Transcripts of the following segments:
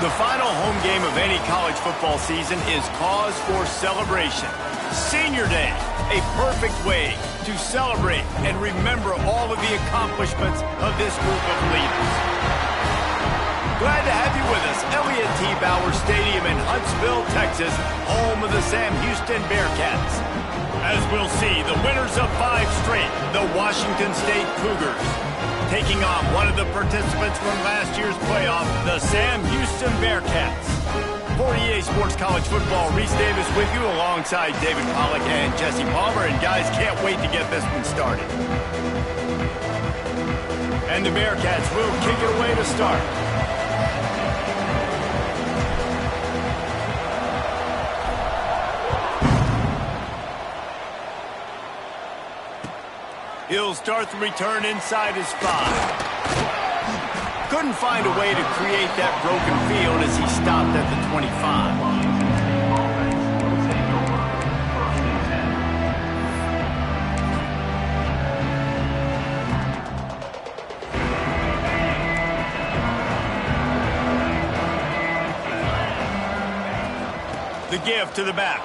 The final home game of any college football season is cause for celebration. Senior Day, a perfect way to celebrate and remember all of the accomplishments of this group of leaders. Glad to have you with us. Elliott T. Bauer Stadium in Huntsville, Texas, home of the Sam Houston Bearcats. As we'll see, the winners of 5 straight, the Washington State Cougars, taking on one of the participants from last year's playoff, the Sam Houston Bearcats. For EA Sports College Football, Reese Davis with you alongside David Pollack and Jesse Palmer. And guys, can't wait to get this one started. And the Bearcats will kick it away to start. He'll start the return inside his 5. Couldn't find a way to create that broken field as he stopped at the 25. The give to the back.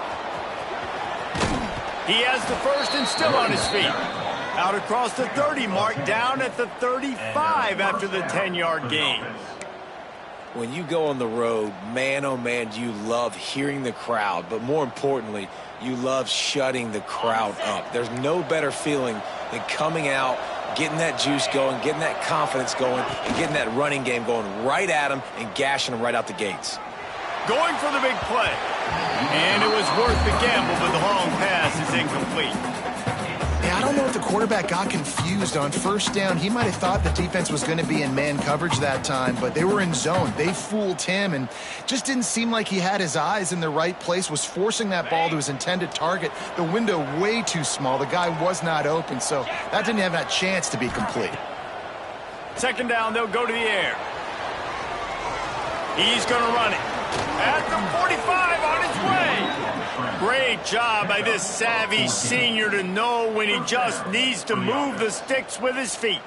He has the first and still on his feet. Out across the 30 mark, down at the 35 after the 10-yard gain. When you go on the road, man, oh man, do you love hearing the crowd. But more importantly, you love shutting the crowd up. There's no better feeling than coming out, getting that juice going, getting that confidence going, and getting that running game going right at them and gashing them right out the gates. Going for the big play. And it was worth the gamble, but the long pass is incomplete. I don't know if the quarterback got confused on first down. He might have thought the defense was going to be in man coverage that time, but they were in zone. They fooled him and just didn't seem like he had his eyes in the right place, was forcing that ball to his intended target. The window way too small. The guy was not open, so that didn't have that chance to be complete. Second down, they'll go to the air. He's going to run it. At the 45 on his way. Great job by this savvy senior to know when he just needs to move the sticks with his feet.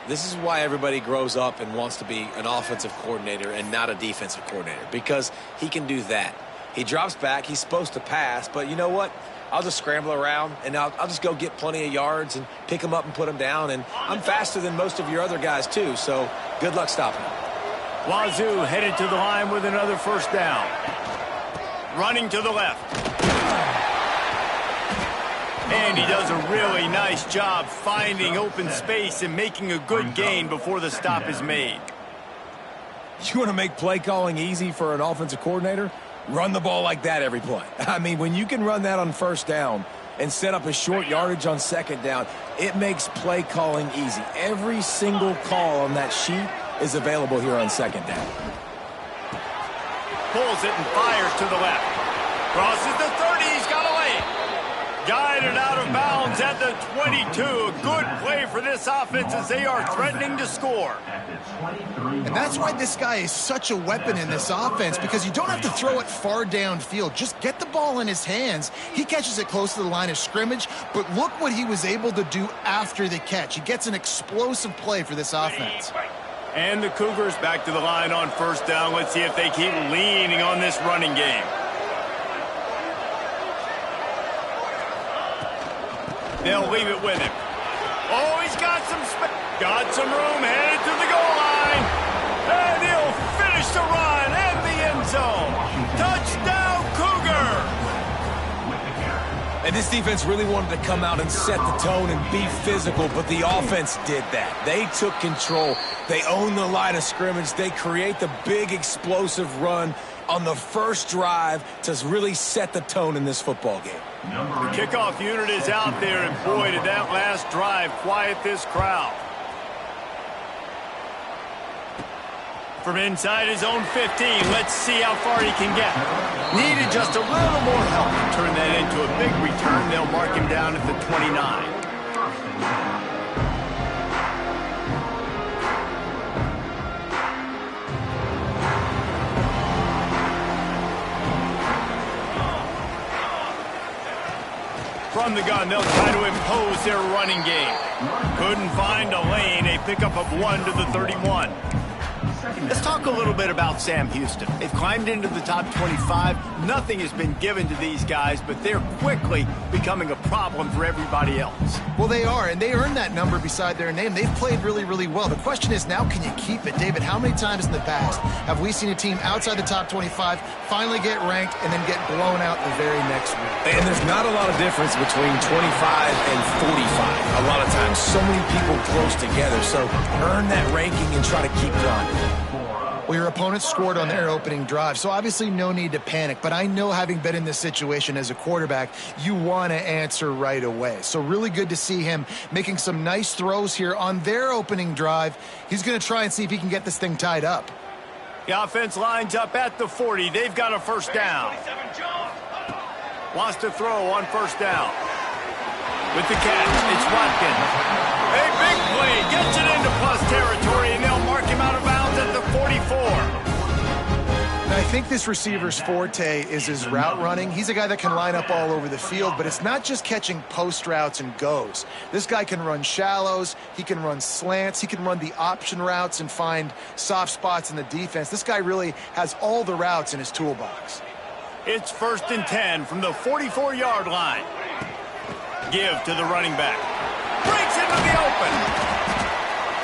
This is why everybody grows up and wants to be an offensive coordinator and not a defensive coordinator, because he can do that. He drops back. He's supposed to pass, but you know what? I'll just scramble around, and I'll just go get plenty of yards and pick them up and put them down, and I'm faster than most of your other guys too, so good luck stopping him. Wazoo headed to the line with another first down. Running to the left. And he does a really nice job finding open space and making a good gain before the stop is made. You want to make play calling easy for an offensive coordinator? Run the ball like that every play. I mean, when you can run that on first down and set up a short yardage on second down, it makes play calling easy. Every single call on that sheet is available here on second down. Pulls it and fires to the left. Crosses the 30. He's got a lane. Guided out of bounds at the 22. A good play for this offense as they are threatening to score. And that's why this guy is such a weapon in this offense, because you don't have to throw it far downfield. Just get the ball in his hands. He catches it close to the line of scrimmage, but look what he was able to do after the catch. He gets an explosive play for this offense. And the Cougars back to the line on first down. Let's see if they keep leaning on this running game. They'll leave it with him. Oh, he's got some room, headed to the goal line. And he'll finish the run and the end zone. Touchdown, Cougar! And this defense really wanted to come out and set the tone and be physical, but the offense did that. They took control. They own the line of scrimmage. They create the big explosive run on the first drive to really set the tone in this football game. The kickoff unit is out there, and boy, did that last drive quiet this crowd. From inside his own 15, let's see how far he can get. Needed just a little more help to turn that into a big return. They'll mark him down at the 29. From the gun, they'll try to impose their running game. Couldn't find a lane. A pickup of 1 to the 31. Let's talk a little bit about Sam Houston. They've climbed into the top 25. Nothing has been given to these guys, but they're quickly becoming a problem for everybody else. Well, they are, and they earned that number beside their name. They've played really, really well. The question is now, can you keep it? David, how many times in the past have we seen a team outside the top 25 finally get ranked and then get blown out the very next week? And there's not a lot of difference between 25 and 45. A lot of times, so many people close together. So earn that ranking and try to keep climbing. Well, your opponent scored on their opening drive, so obviously no need to panic. But I know, having been in this situation as a quarterback, you want to answer right away. So really good to see him making some nice throws here on their opening drive. He's going to try and see if he can get this thing tied up. The offense lines up at the 40. They've got a first down. Wants to throw on first down. With the catch, it's Watkins. A big play, gets it into plus territory, and they'll mark him out of bounds at the 44. Now, I think this receiver's forte is his route running. He's a guy that can line up all over the field, but it's not just catching post routes and goes. This guy can run shallows, he can run slants, he can run the option routes and find soft spots in the defense. This guy really has all the routes in his toolbox. It's 1st and 10 from the 44-yard line. Give to the running back. Breaks into the open.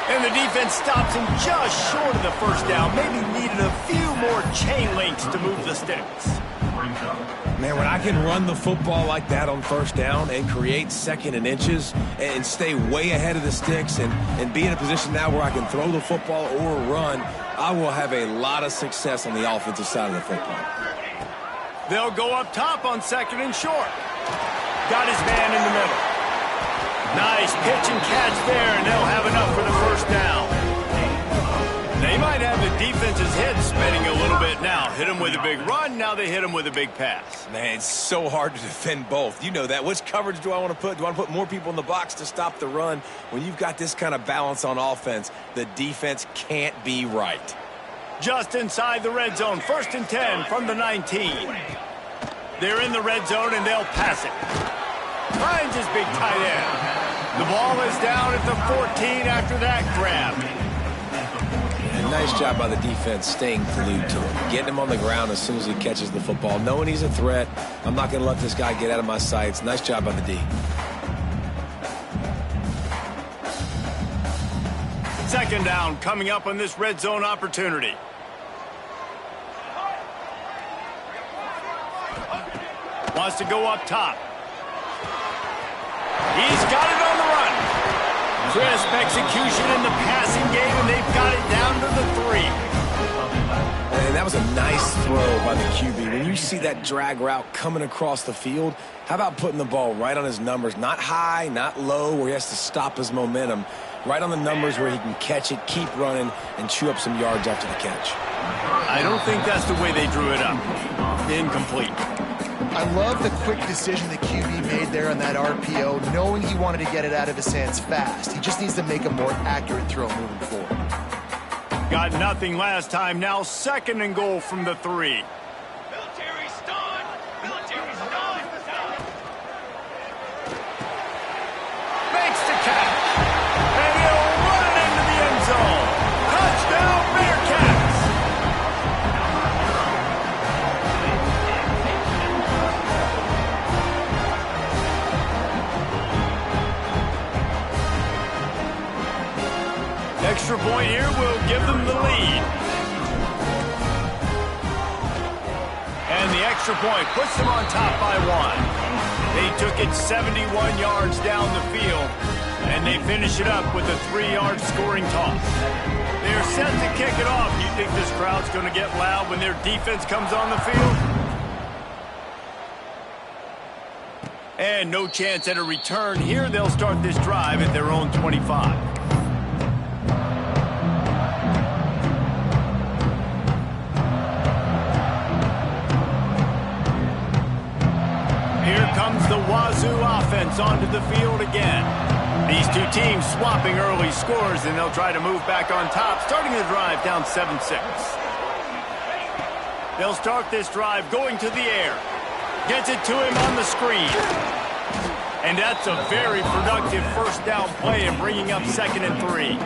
And the defense stops him just short of the first down. Maybe needed a few more chain links to move the sticks. Man, when I can run the football like that on first down and create 2nd and inches and stay way ahead of the sticks and be in a position now where I can throw the football or run, I will have a lot of success on the offensive side of the football. They'll go up top on 2nd and short. Got his man in the middle. Nice pitch and catch there, and they'll have enough for the first down. They might have the defense's head spinning a little bit now. Hit him with a big run, now they hit him with a big pass. Man, it's so hard to defend both. You know that. Which coverage do I want to put? Do I want to put more people in the box to stop the run? When you've got this kind of balance on offense, the defense can't be right. Just inside the red zone, 1st and 10 from the 19. They're in the red zone, and they'll pass it. Finds his big tight end. The ball is down at the 14 after that grab. And nice job by the defense staying glued to him. Getting him on the ground as soon as he catches the football. Knowing he's a threat, I'm not going to let this guy get out of my sights. Nice job by the D. 2nd down coming up on this red zone opportunity. Wants to go up top. He's got it on the run. Crisp execution in the passing game, and they've got it down to the 3. And that was a nice throw by the QB. When you see that drag route coming across the field, how about putting the ball right on his numbers? Not high, not low, where he has to stop his momentum. Right on the numbers where he can catch it, keep running, and chew up some yards after the catch. I don't think that's the way they drew it up. Incomplete. I love the quick decision the QB made there on that RPO, knowing he wanted to get it out of his hands fast. He just needs to make a more accurate throw moving forward. Got nothing last time. Now 2nd and goal from the 3. Military stun! Military stun! Makes the catch. And he'll run it into the end zone. Touchdown, Bearcats! Extra point here will give them the lead. And the extra point puts them on top by 1. They took it 71 yards down the field, and they finish it up with a 3-yard scoring toss. They're set to kick it off. You think this crowd's going to get loud when their defense comes on the field? And no chance at a return here. They'll start this drive at their own 25. Here comes the Wazoo offense onto the field again. These two teams swapping early scores, and they'll try to move back on top, starting the drive down 7-6. They'll start this drive going to the air. Gets it to him on the screen. And that's a very productive first down play and bringing up 2nd and 3.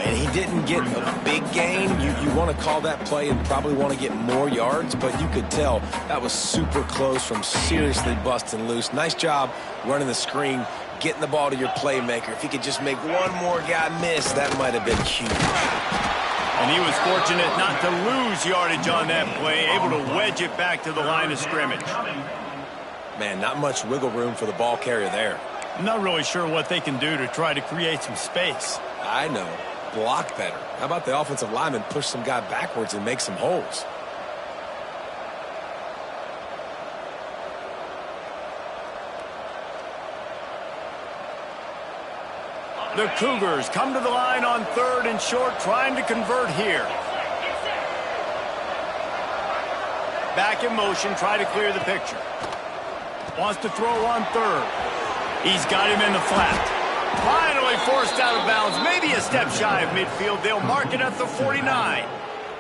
And he didn't get a big gain. You want to call that play and probably want to get more yards, but you could tell that was super close from seriously busting loose. Nice job running the screen, getting the ball to your playmaker. If he could just make one more guy miss, that might have been huge. And he was fortunate not to lose yardage on that play, able to wedge it back to the line of scrimmage. Man, not much wiggle room for the ball carrier there. I'm not really sure what they can do to try to create some space. I know. Block better. How about the offensive lineman push some guy backwards and make some holes? The Cougars come to the line on 3rd and short, trying to convert here. Back in motion, try to clear the picture. Wants to throw on 3rd. He's got him in the flat. Finally forced out of bounds, maybe a step shy of midfield. They'll mark it at the 49.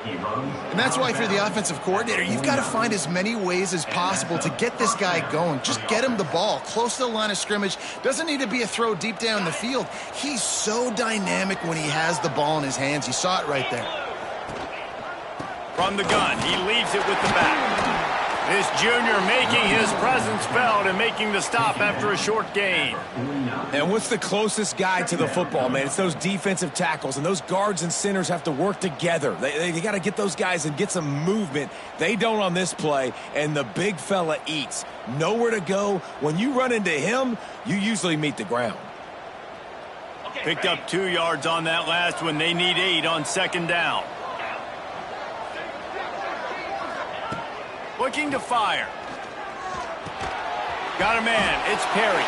And that's why if you're the offensive coordinator, you've got to find as many ways as possible to get this guy going. Just get him the ball close to the line of scrimmage. Doesn't need to be a throw deep down the field. He's so dynamic when he has the ball in his hands. You saw it right there. From the gun, he leaves it with the back. This junior making his presence felt and making the stop after a short gain. And what's the closest guy to the football, man? It's those defensive tackles, and those guards and centers have to work together. They got to get those guys and get some movement. They don't on this play, and the big fella eats. Nowhere to go. When you run into him, you usually meet the ground. Picked up 2 yards on that last one. They need 8 on 2nd down. Looking to fire. Got a man. It's Perry.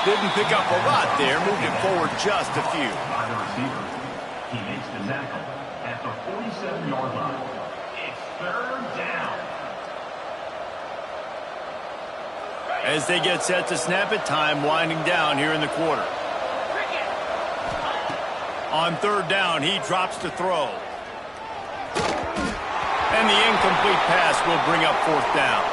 Didn't pick up a lot there. Moved it forward just a few. He makes the tackle at the 47-yard line. It's 3rd down. As they get set to snap it, time winding down here in the quarter. On 3rd down, he drops to throw. And the incomplete pass will bring up 4th down.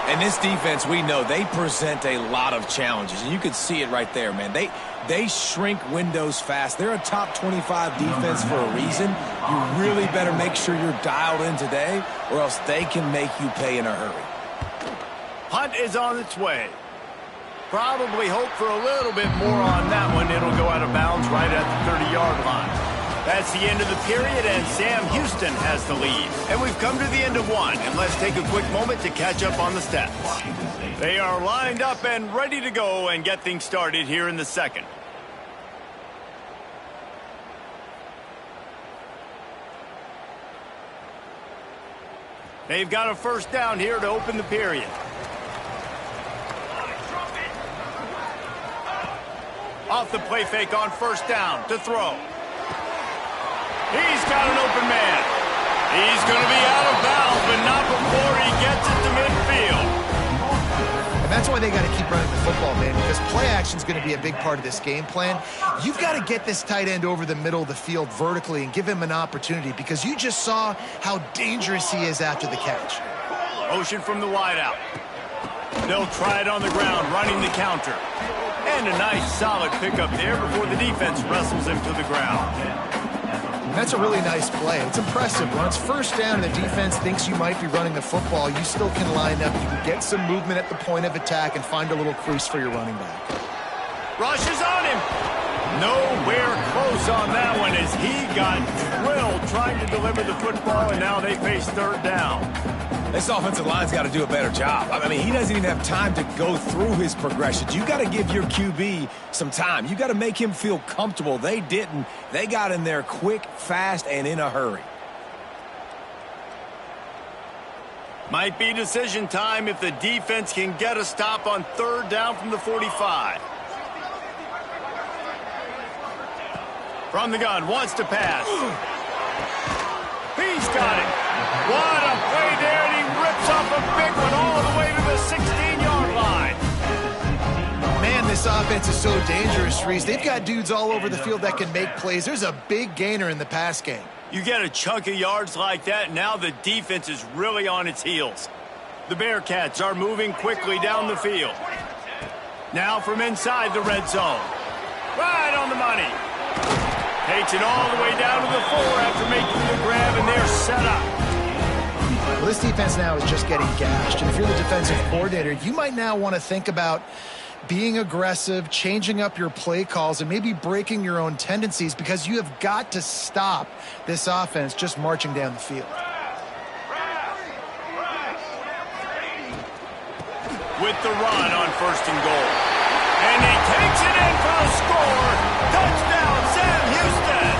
And this defense, we know, they present a lot of challenges. And you can see it right there, man. They shrink windows fast. They're a top 25 defense for a reason. You really better make sure you're dialed in today, or else they can make you pay in a hurry. Punt is on its way. Probably hope for a little bit more on that one. It'll go out of bounds right at the 30-yard line. That's the end of the period, and Sam Houston has the lead. And we've come to the end of one, and let's take a quick moment to catch up on the stats. They are lined up and ready to go and get things started here in the 2nd. They've got a 1st down here to open the period. Off the play fake on 1st down to throw. He's got an open man. He's going to be out of bounds, but not before he gets it to midfield. And that's why they got to keep running the football, man, because play action is going to be a big part of this game plan. You've got to get this tight end over the middle of the field vertically and give him an opportunity, because you just saw how dangerous he is after the catch. Motion from the wideout. They'll try it on the ground, running the counter. And a nice solid pickup there before the defense wrestles him to the ground. That's a really nice play. It's impressive. When it's 1st down and the defense thinks you might be running the football, you still can line up. You can get some movement at the point of attack and find a little crease for your running back. Rushes on him. Nowhere close on that one as he got drilled trying to deliver the football, and now they face 3rd down. This offensive line's got to do a better job. I mean, he doesn't even have time to go through his progressions. You got to give your QB some time. You got to make him feel comfortable. They didn't. They got in there quick, fast, and in a hurry. Might be decision time if the defense can get a stop on 3rd down from the 45. From the gun, wants to pass. He's got it. What a play there, and he rips off a big one all the way to the 16-yard line. Man, this offense is so dangerous, Reese. They've got dudes all over the field that can make plays. There's a big gainer in the pass game. You get a chunk of yards like that, now the defense is really on its heels. The Bearcats are moving quickly down the field. Now from inside the red zone. Right on the money. Takes it all the way down to the 4 after making the grab, and they're set up. Well, this defense now is just getting gashed. And if you're the defensive coordinator, you might now want to think about being aggressive, changing up your play calls, and maybe breaking your own tendencies, because you have got to stop this offense just marching down the field. With the run on 1st and goal. And he takes it in for a score. Touchdown, Sam Houston.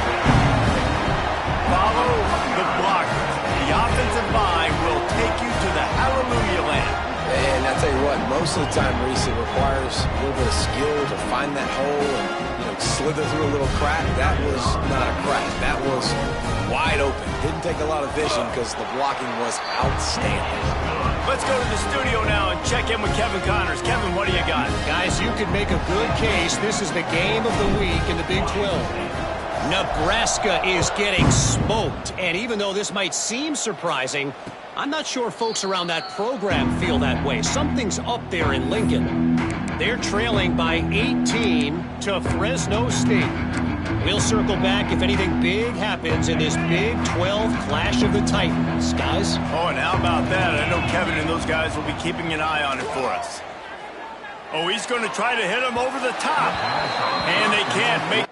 Follow the blocker. The offensive line will take you to the hallelujah land. And I tell you what, most of the time, Reese, it requires a little bit of skill to find that hole and, slither through a little crack. That was not a crack. That was wide open. Didn't take a lot of vision because the blocking was outstanding. Let's go to the studio now and check in with Kevin Connors. Kevin, what do you got? Guys, you could make a good case. This is the game of the week in the Big 12. Nebraska is getting smoked. And even though this might seem surprising, I'm not sure folks around that program feel that way. Something's up there in Lincoln. They're trailing by 18 to Fresno State. We'll circle back if anything big happens in this Big 12 Clash of the Titans. Guys? Oh, and how about that? I know Kevin and those guys will be keeping an eye on it for us. Oh, he's going to try to hit him over the top. And they can't make...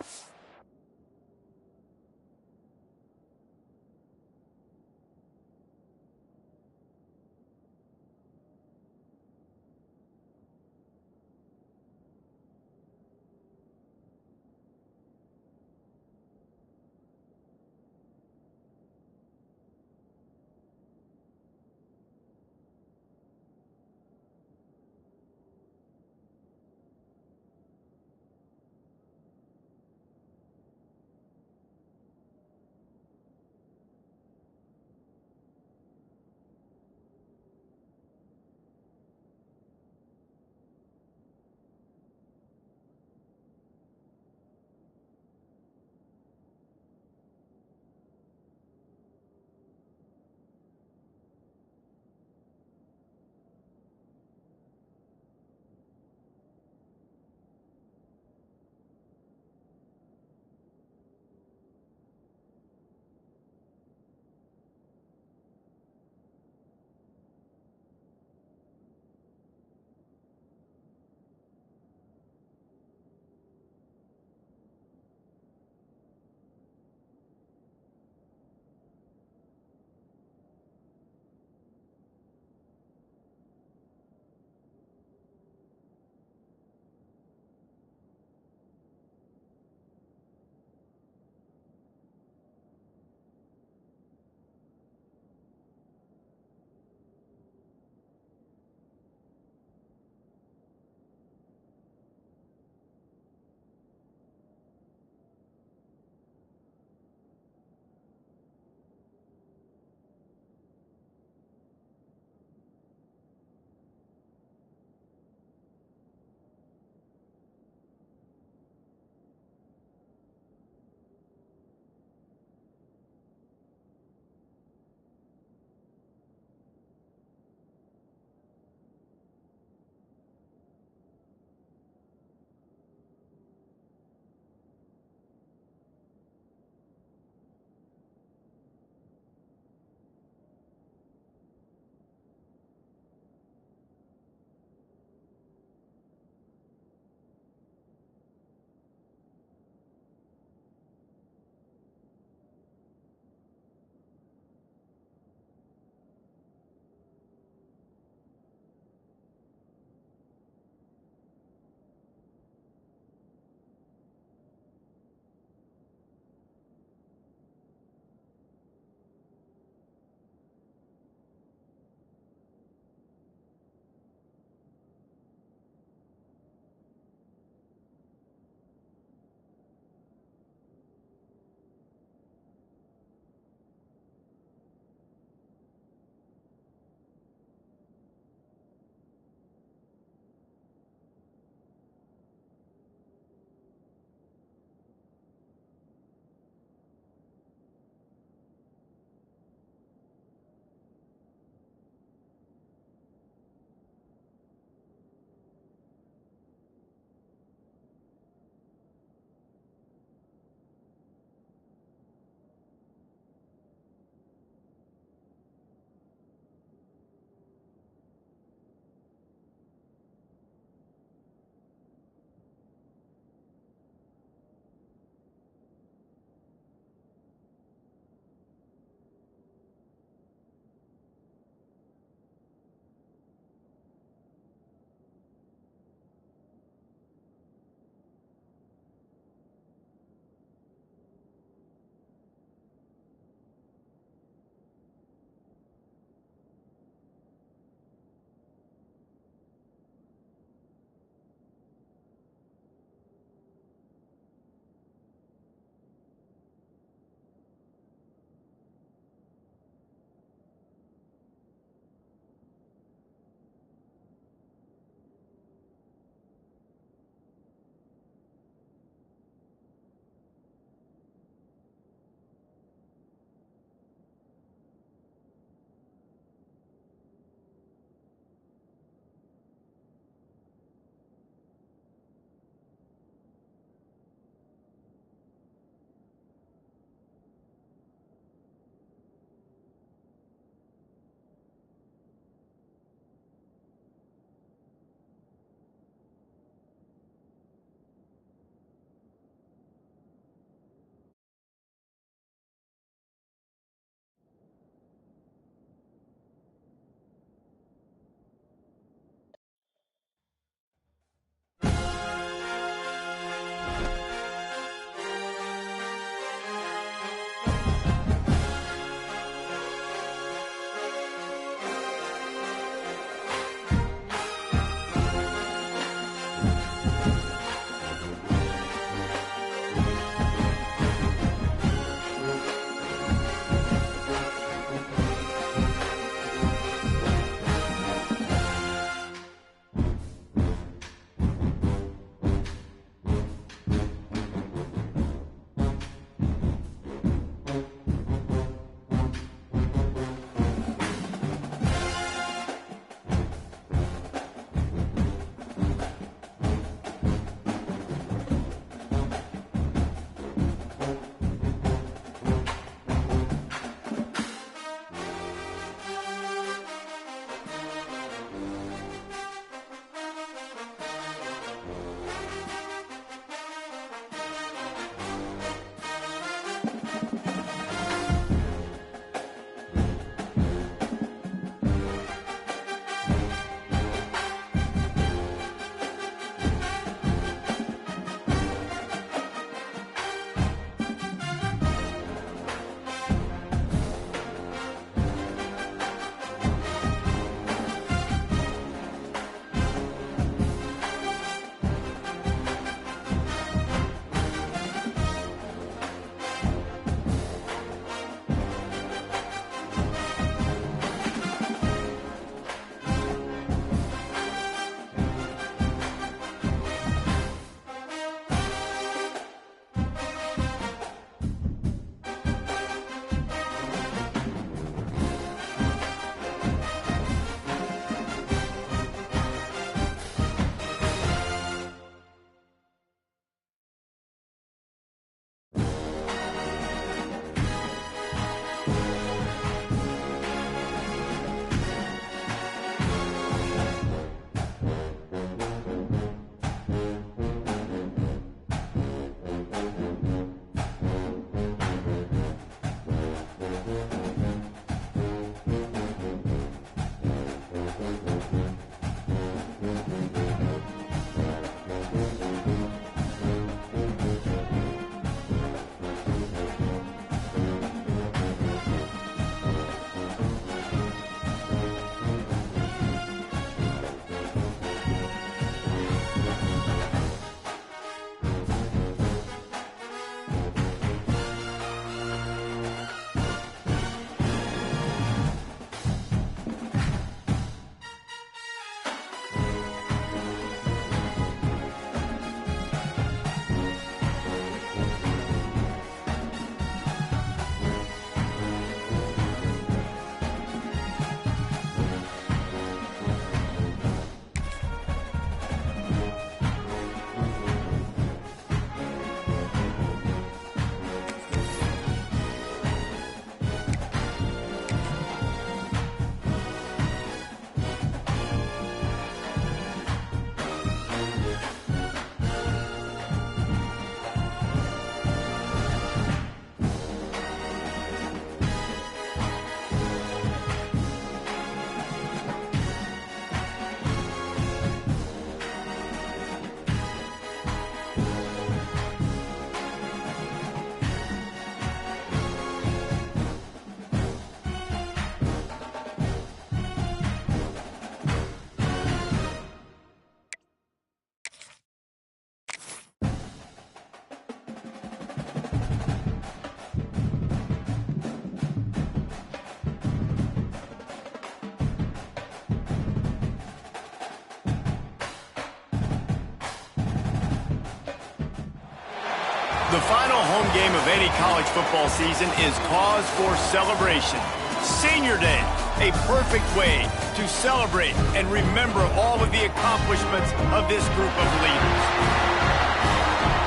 The final home game of any college football season is cause for celebration. Senior Day, a perfect way to celebrate and remember all of the accomplishments of this group of leaders.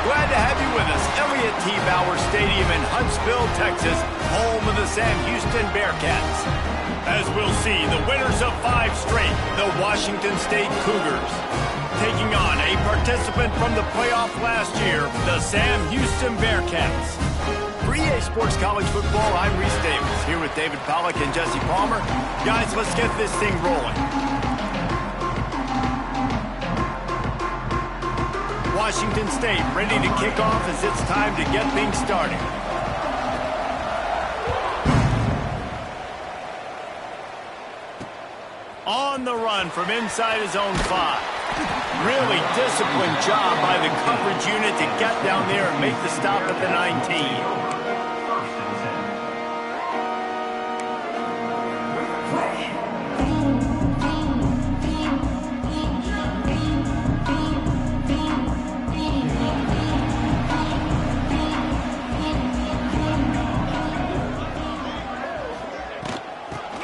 Glad to have you with us. Elliott T. Bauer Stadium in Huntsville, Texas, home of the Sam Houston Bearcats. As we'll see, the winners of 5 straight, the Washington State Cougars, taking on a participant from the playoff last year, the Sam Houston Bearcats. For EA Sports College Football, I'm Reese Davis, here with David Pollack and Jesse Palmer. Guys, let's get this thing rolling. Washington State ready to kick off as it's time to get things started. On the run from inside his own 5. Really disciplined job by the coverage unit to get down there and make the stop at the 19.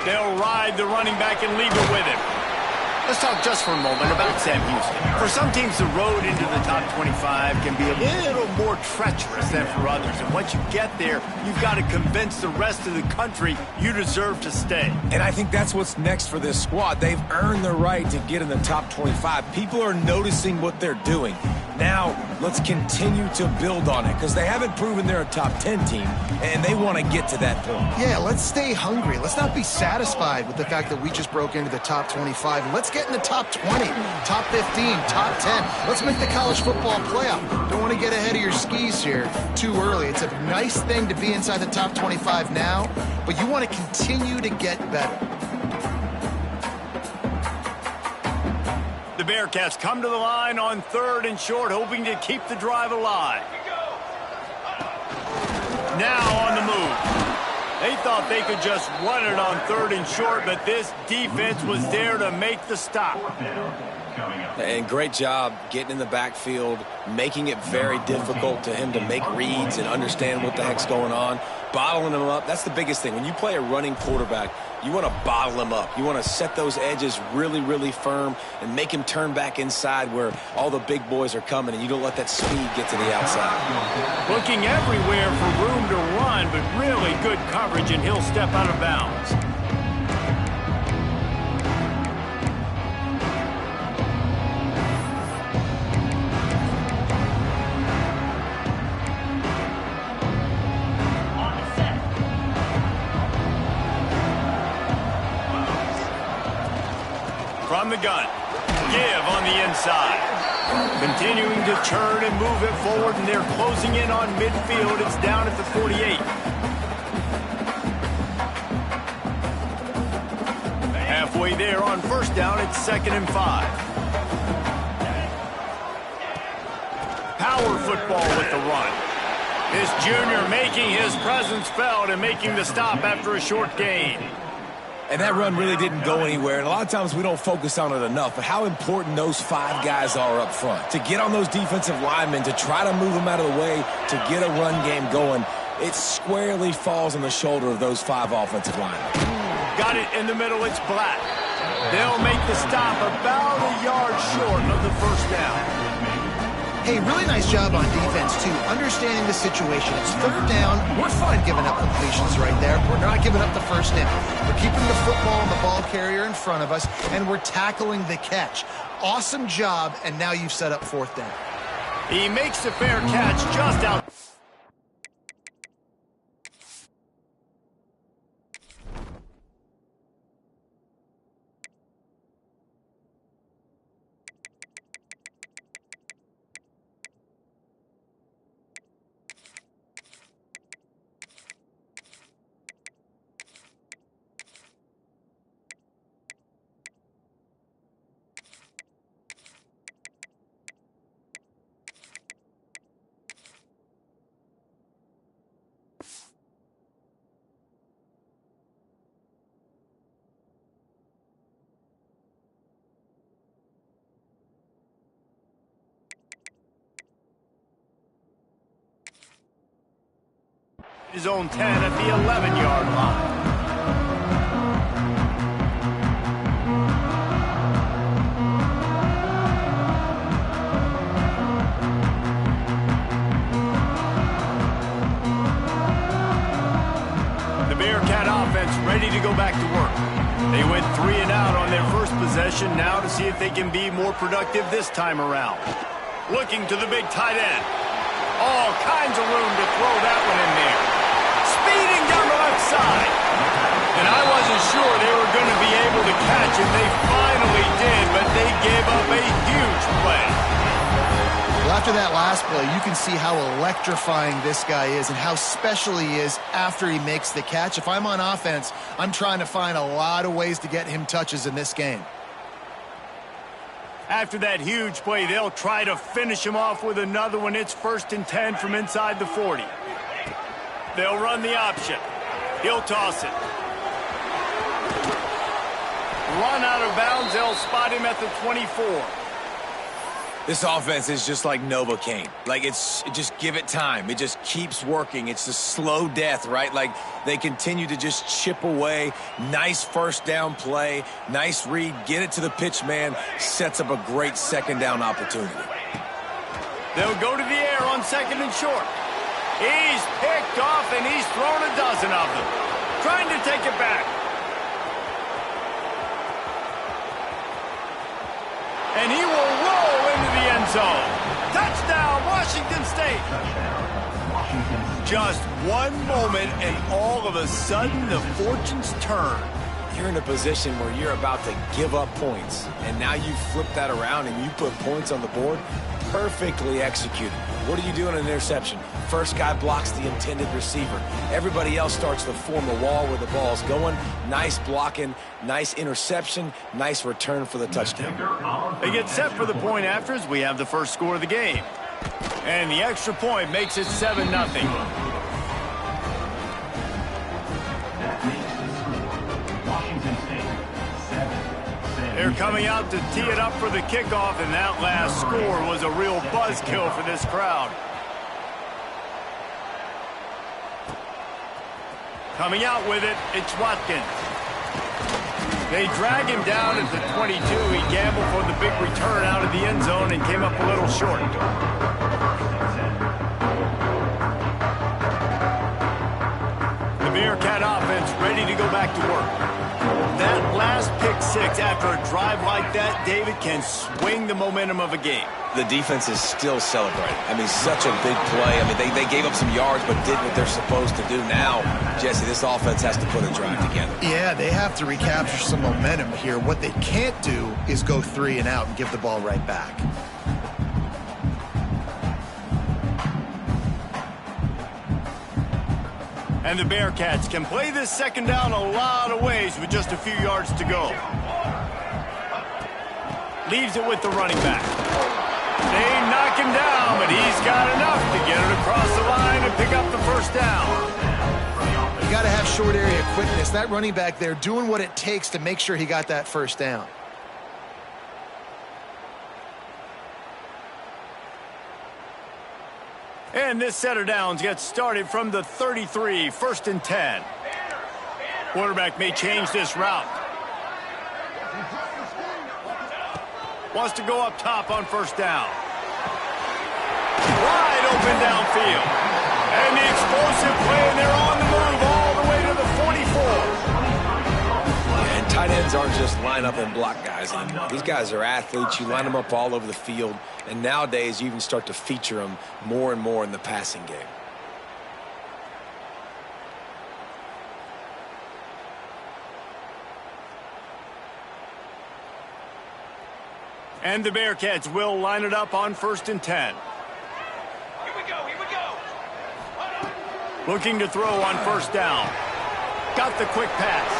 They'll ride the running back and leave it with him. Let's talk just for a moment about Sam Houston. For some teams, the road into the top 25 can be a little more treacherous than for others. And once you get there, you've got to convince the rest of the country you deserve to stay. And I think that's what's next for this squad. They've earned the right to get in the top 25. People are noticing what they're doing. Now, let's continue to build on it because they haven't proven they're a top 10 team, and they want to get to that point. Yeah, let's stay hungry. Let's not be satisfied with the fact that we just broke into the top 25. Let's get in the top 20, top 15, top 10. Let's make the college football playoff. Don't want to get ahead of your skis here too early. It's a nice thing to be inside the top 25 now, but you want to continue to get better. The Bearcats come to the line on 3rd and short, hoping to keep the drive alive. Now on the move. They thought they could just run it on 3rd and short, but this defense was there to make the stop. And great job getting in the backfield, making it very difficult to him to make reads and understand what the heck's going on, bottling him up. That's the biggest thing. When you play a running quarterback, you want to bottle him up. You want to set those edges really, really firm and make him turn back inside where all the big boys are coming, and you don't let that speed get to the outside. Looking everywhere for room to run, but really good coverage, and he'll step out of bounds. From the gun, give on the inside. Continuing to turn and move it forward, and they're closing in on midfield. It's down at the 48. Halfway there on 1st down, it's 2nd and 5. Power football with the run. This junior making his presence felt and making the stop after a short gain. And that run really didn't go anywhere. And a lot of times we don't focus on it enough, but how important those 5 guys are up front. To get on those defensive linemen, to try to move them out of the way, to get a run game going, it squarely falls on the shoulder of those 5 offensive linemen. Got it in the middle, it's Black. They'll make the stop about a yard short of the 1st down. Hey, really nice job on defense, too, understanding the situation. It's 3rd down. We're fine giving up completions right there. We're not giving up the 1st down. We're keeping the football and the ball carrier in front of us, and we're tackling the catch. Awesome job, and now you've set up 4th down. He makes the fair catch just out. His own 10 at the 11-yard line. The Bearcat offense ready to go back to work. They went 3 and out on their first possession, now to see if they can be more productive this time around. Looking to the big tight end. All kinds of room to throw that one in there. Speeding down the left side. And I wasn't sure they were going to be able to catch him. They finally did, but they gave up a huge play. Well, after that last play, you can see how electrifying this guy is and how special he is after he makes the catch. If I'm on offense, I'm trying to find a lot of ways to get him touches in this game. After that huge play, they'll try to finish him off with another one. It's 1st and 10 from inside the 40. They'll run the option. He'll toss it. Run out of bounds. They'll spot him at the 24. This offense is just like Novocaine. Like, just give it time. It just keeps working. It's the slow death, right? Like, they continue to just chip away. Nice first down play. Nice read. Get it to the pitch man. Sets up a great second down opportunity. They'll go to the air on 2nd and short. He's picked off, and he's thrown a dozen of them. Trying to take it back. And he will roll into the end zone. Touchdown, Washington State. Just one moment, and all of a sudden, the fortunes turn. You're in a position where you're about to give up points, and now you flip that around and you put points on the board. Perfectly executed. What do you do in an interception? First guy blocks the intended receiver. Everybody else starts to form a wall where the ball's going. Nice blocking, nice interception, nice return for the touchdown. They get set for the point after as we have the first score of the game. And the extra point makes it 7-0. They're coming out to tee it up for the kickoff, and that last score was a real buzzkill for this crowd. Coming out with it, it's Watkins. They drag him down at the 22. He gambled for the big return out of the end zone and came up a little short. The Bearcat offense ready to go back to work. That last pick six after a drive like that, David, can swing the momentum of a game. The defense is still celebrating. I mean, such a big play. I mean, they gave up some yards but did what they're supposed to do. Now, Jesse, this offense has to put a drive together. Yeah, they have to recapture some momentum here. What they can't do is go 3 and out and give the ball right back. And the Bearcats can play this second down a lot of ways with just a few yards to go. Leaves it with the running back. They knock him down, but he's got enough to get it across the line and pick up the first down. You got to have short area quickness. That running back there doing what it takes to make sure he got that first down. And this set of downs gets started from the 33, 1st and 10. Quarterback may change this route. Wants to go up top on first down. Wide open downfield. And the explosive play, and they're on the move all the way to the 44. And tight ends aren't just line up and block guys anymore. These guys are athletes. You line them up all over the field. And nowadays, you even start to feature them more and more in the passing game. And the Bearcats will line it up on 1st and 10. Here we go. Looking to throw on first down. Got the quick pass.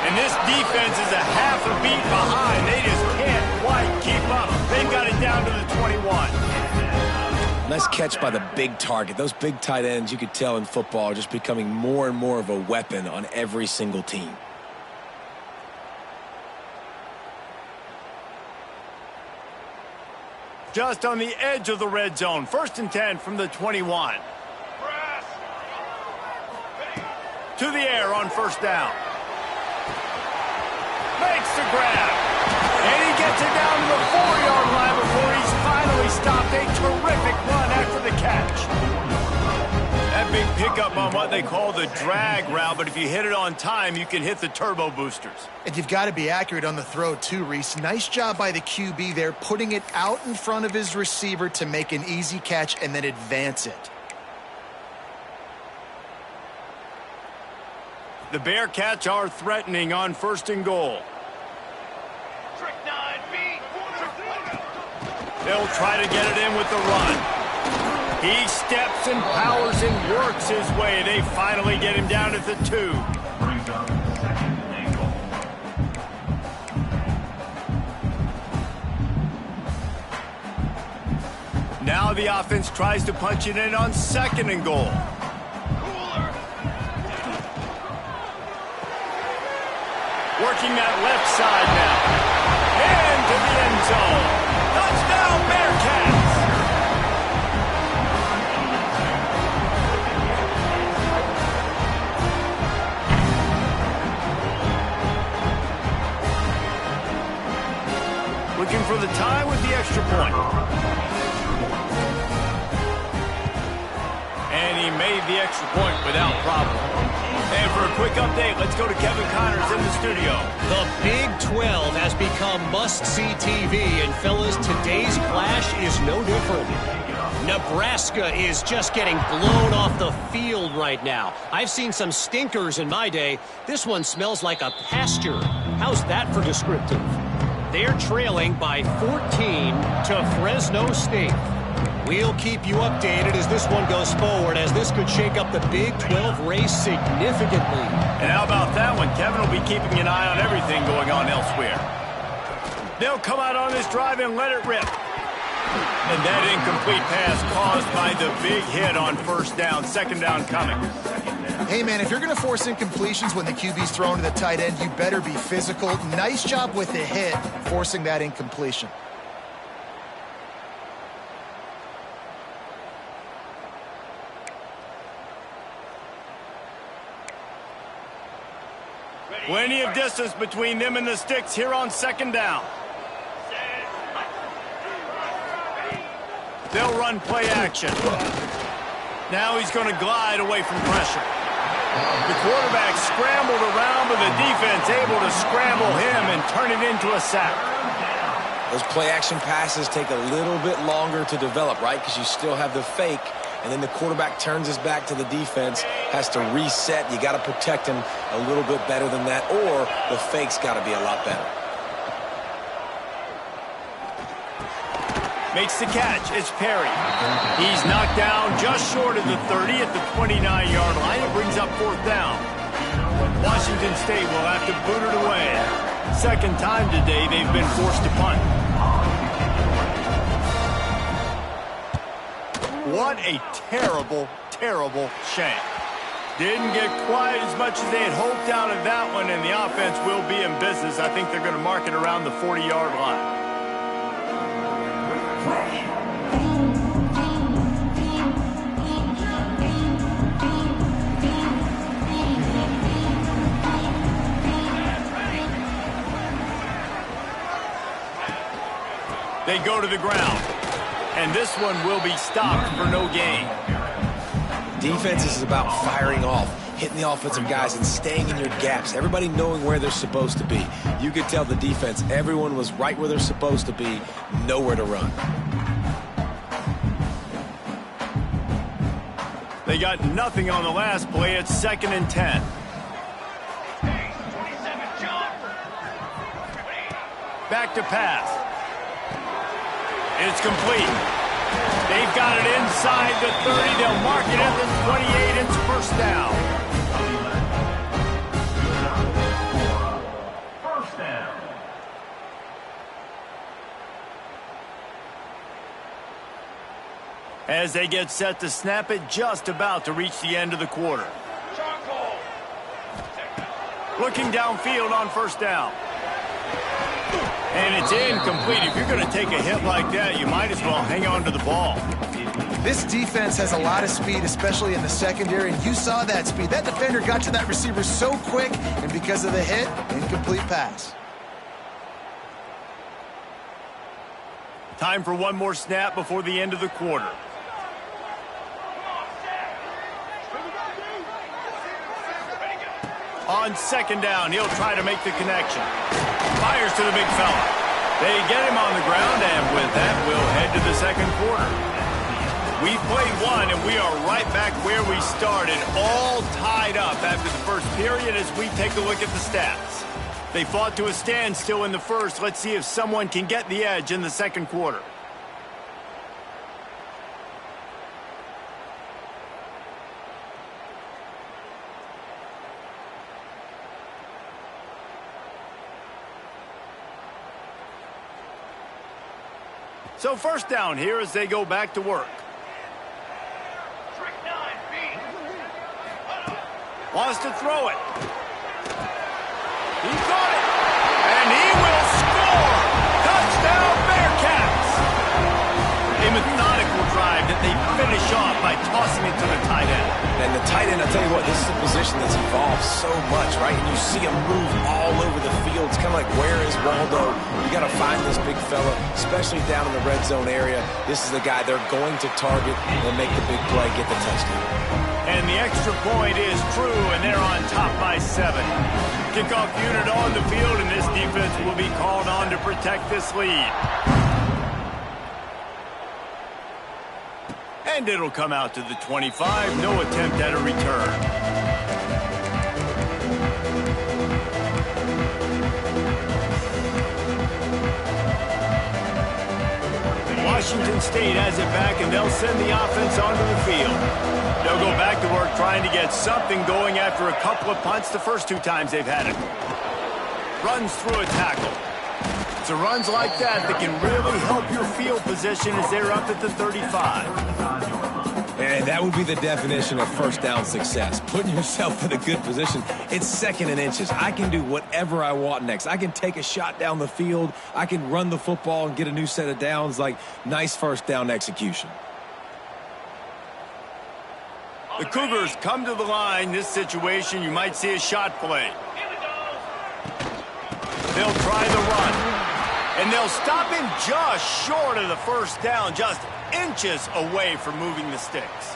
And this defense is a half a beat behind. They just can't quite keep up. They've got it down to the 21. Nice catch by the big target. Those big tight ends, you could tell in football, are just becoming more and more of a weapon on every single team. Just on the edge of the red zone. 1st and 10 from the 21. To the air on first down. Makes the grab. And he gets it down to the 4-yard line before he's finally stopped. A terrific run after the catch. That big pickup on what they call the drag route, but if you hit it on time, you can hit the turbo boosters. And you've got to be accurate on the throw too, Reese. Nice job by the QB there, putting it out in front of his receiver to make an easy catch and then advance it. The Bearcats are threatening on 1st and goal. They'll try to get it in with the run. He steps and powers and works his way. They finally get him down at the 2. Now the offense tries to punch it in on 2nd and goal. Working that left side now. Into the end zone. Touchdown, Bearcats! Looking for the tie with the extra point. And he made the extra point without problem. And for a quick update, let's go to Kevin Connors in the studio. The Big 12 has become must-see TV, and fellas, today's clash is no different. Nebraska is just getting blown off the field right now. I've seen some stinkers in my day. This one smells like a pasture. How's that for descriptive? They're trailing by 14 to Fresno State. We'll keep you updated as this one goes forward, as this could shake up the Big 12 race significantly. And how about that one? Kevin will be keeping an eye on everything going on elsewhere. They'll come out on this drive and let it rip. And that incomplete pass caused by the big hit on 1st down. 2nd down coming. Hey, man, if you're going to force incompletions when the QB's thrown to the tight end, you better be physical. Nice job with the hit, forcing that incompletion. Plenty of distance between them and the sticks here on 2nd down. They'll run play action. Now he's going to glide away from pressure. The quarterback scrambled around, but the defense able to scramble him and turn it into a sack. Those play action passes take a little bit longer to develop, right? Because you still have the fake, and then the quarterback turns his back to the defense, has to reset. You got to protect him a little bit better than that, or the fake's got to be a lot better. Makes the catch. It's Perry. He's knocked down just short of the 30 at the 29-yard line. It brings up 4th down. Washington State will have to boot it away. 2nd time today they've been forced to punt. What a terrible, terrible shame. Didn't get quite as much as they had hoped out of that one, and the offense will be in business. I think they're going to mark it around the 40-yard line. They go to the ground, and this one will be stopped for no gain. Defense is about firing off, hitting the offensive guys and staying in your gaps, everybody knowing where they're supposed to be. You could tell the defense, everyone was right where they're supposed to be, nowhere to run. They got nothing on the last play. It's 2nd and 10. Back to pass. It's complete. They've got it inside the 30. They'll mark it at the 28. It's 1st down. First down. As they get set to snap it, just about to reach the end of the quarter. Looking downfield on 1st down. And it's incomplete. If you're going to take a hit like that, you might as well hang on to the ball. This defense has a lot of speed, especially in the secondary, and you saw that speed. That defender got to that receiver so quick, and because of the hit, incomplete pass. Time for one more snap before the end of the quarter. On 2nd down, he'll try to make the connection. Fires to the big fella. They get him on the ground, and with that, we'll head to the 2nd quarter. We've played one, and we are right back where we started, all tied up after the first period as we take a look at the stats. They fought to a standstill in the first. Let's see if someone can get the edge in the 2nd quarter. So first down here as they go back to work. Wants to throw it. He got it. And he will score. Touchdown Bearcats. A methodical drive that they finish off by tossing it to the tight end. And the tight end, I'll tell you what, this is a position that's evolved so much, right? And you see him move all over the field. It's kind of like, where is Waldo? You got to find this big fella, especially down in the red zone area. This is the guy they're going to target and make the big play, get the touchdown. And the extra point is true, and they're on top by 7. Kickoff unit on the field, and this defense will be called on to protect this lead. And it'll come out to the 25. No attempt at a return. Washington State has it back, and they'll send the offense onto the field. They'll go back to work trying to get something going after a couple of punts the first 2 times they've had it. Runs through a tackle. It's the runs like that that can really help your field position as they're up at the 35. And that would be the definition of first down success. Putting yourself in a good position. It's 2nd and inches. I can do whatever I want next. I can take a shot down the field. I can run the football and get a new set of downs. Like, nice first down execution. The Cougars come to the line. This situation, you might see a shot play. They'll try the run. And they'll stop him just short of the first down, just inches away from moving the sticks.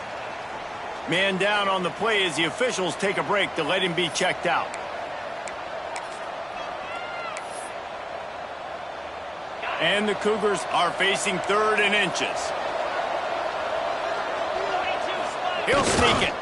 Man down on the play as the officials take a break to let him be checked out. And the Cougars are facing 3rd and inches. He'll sneak it.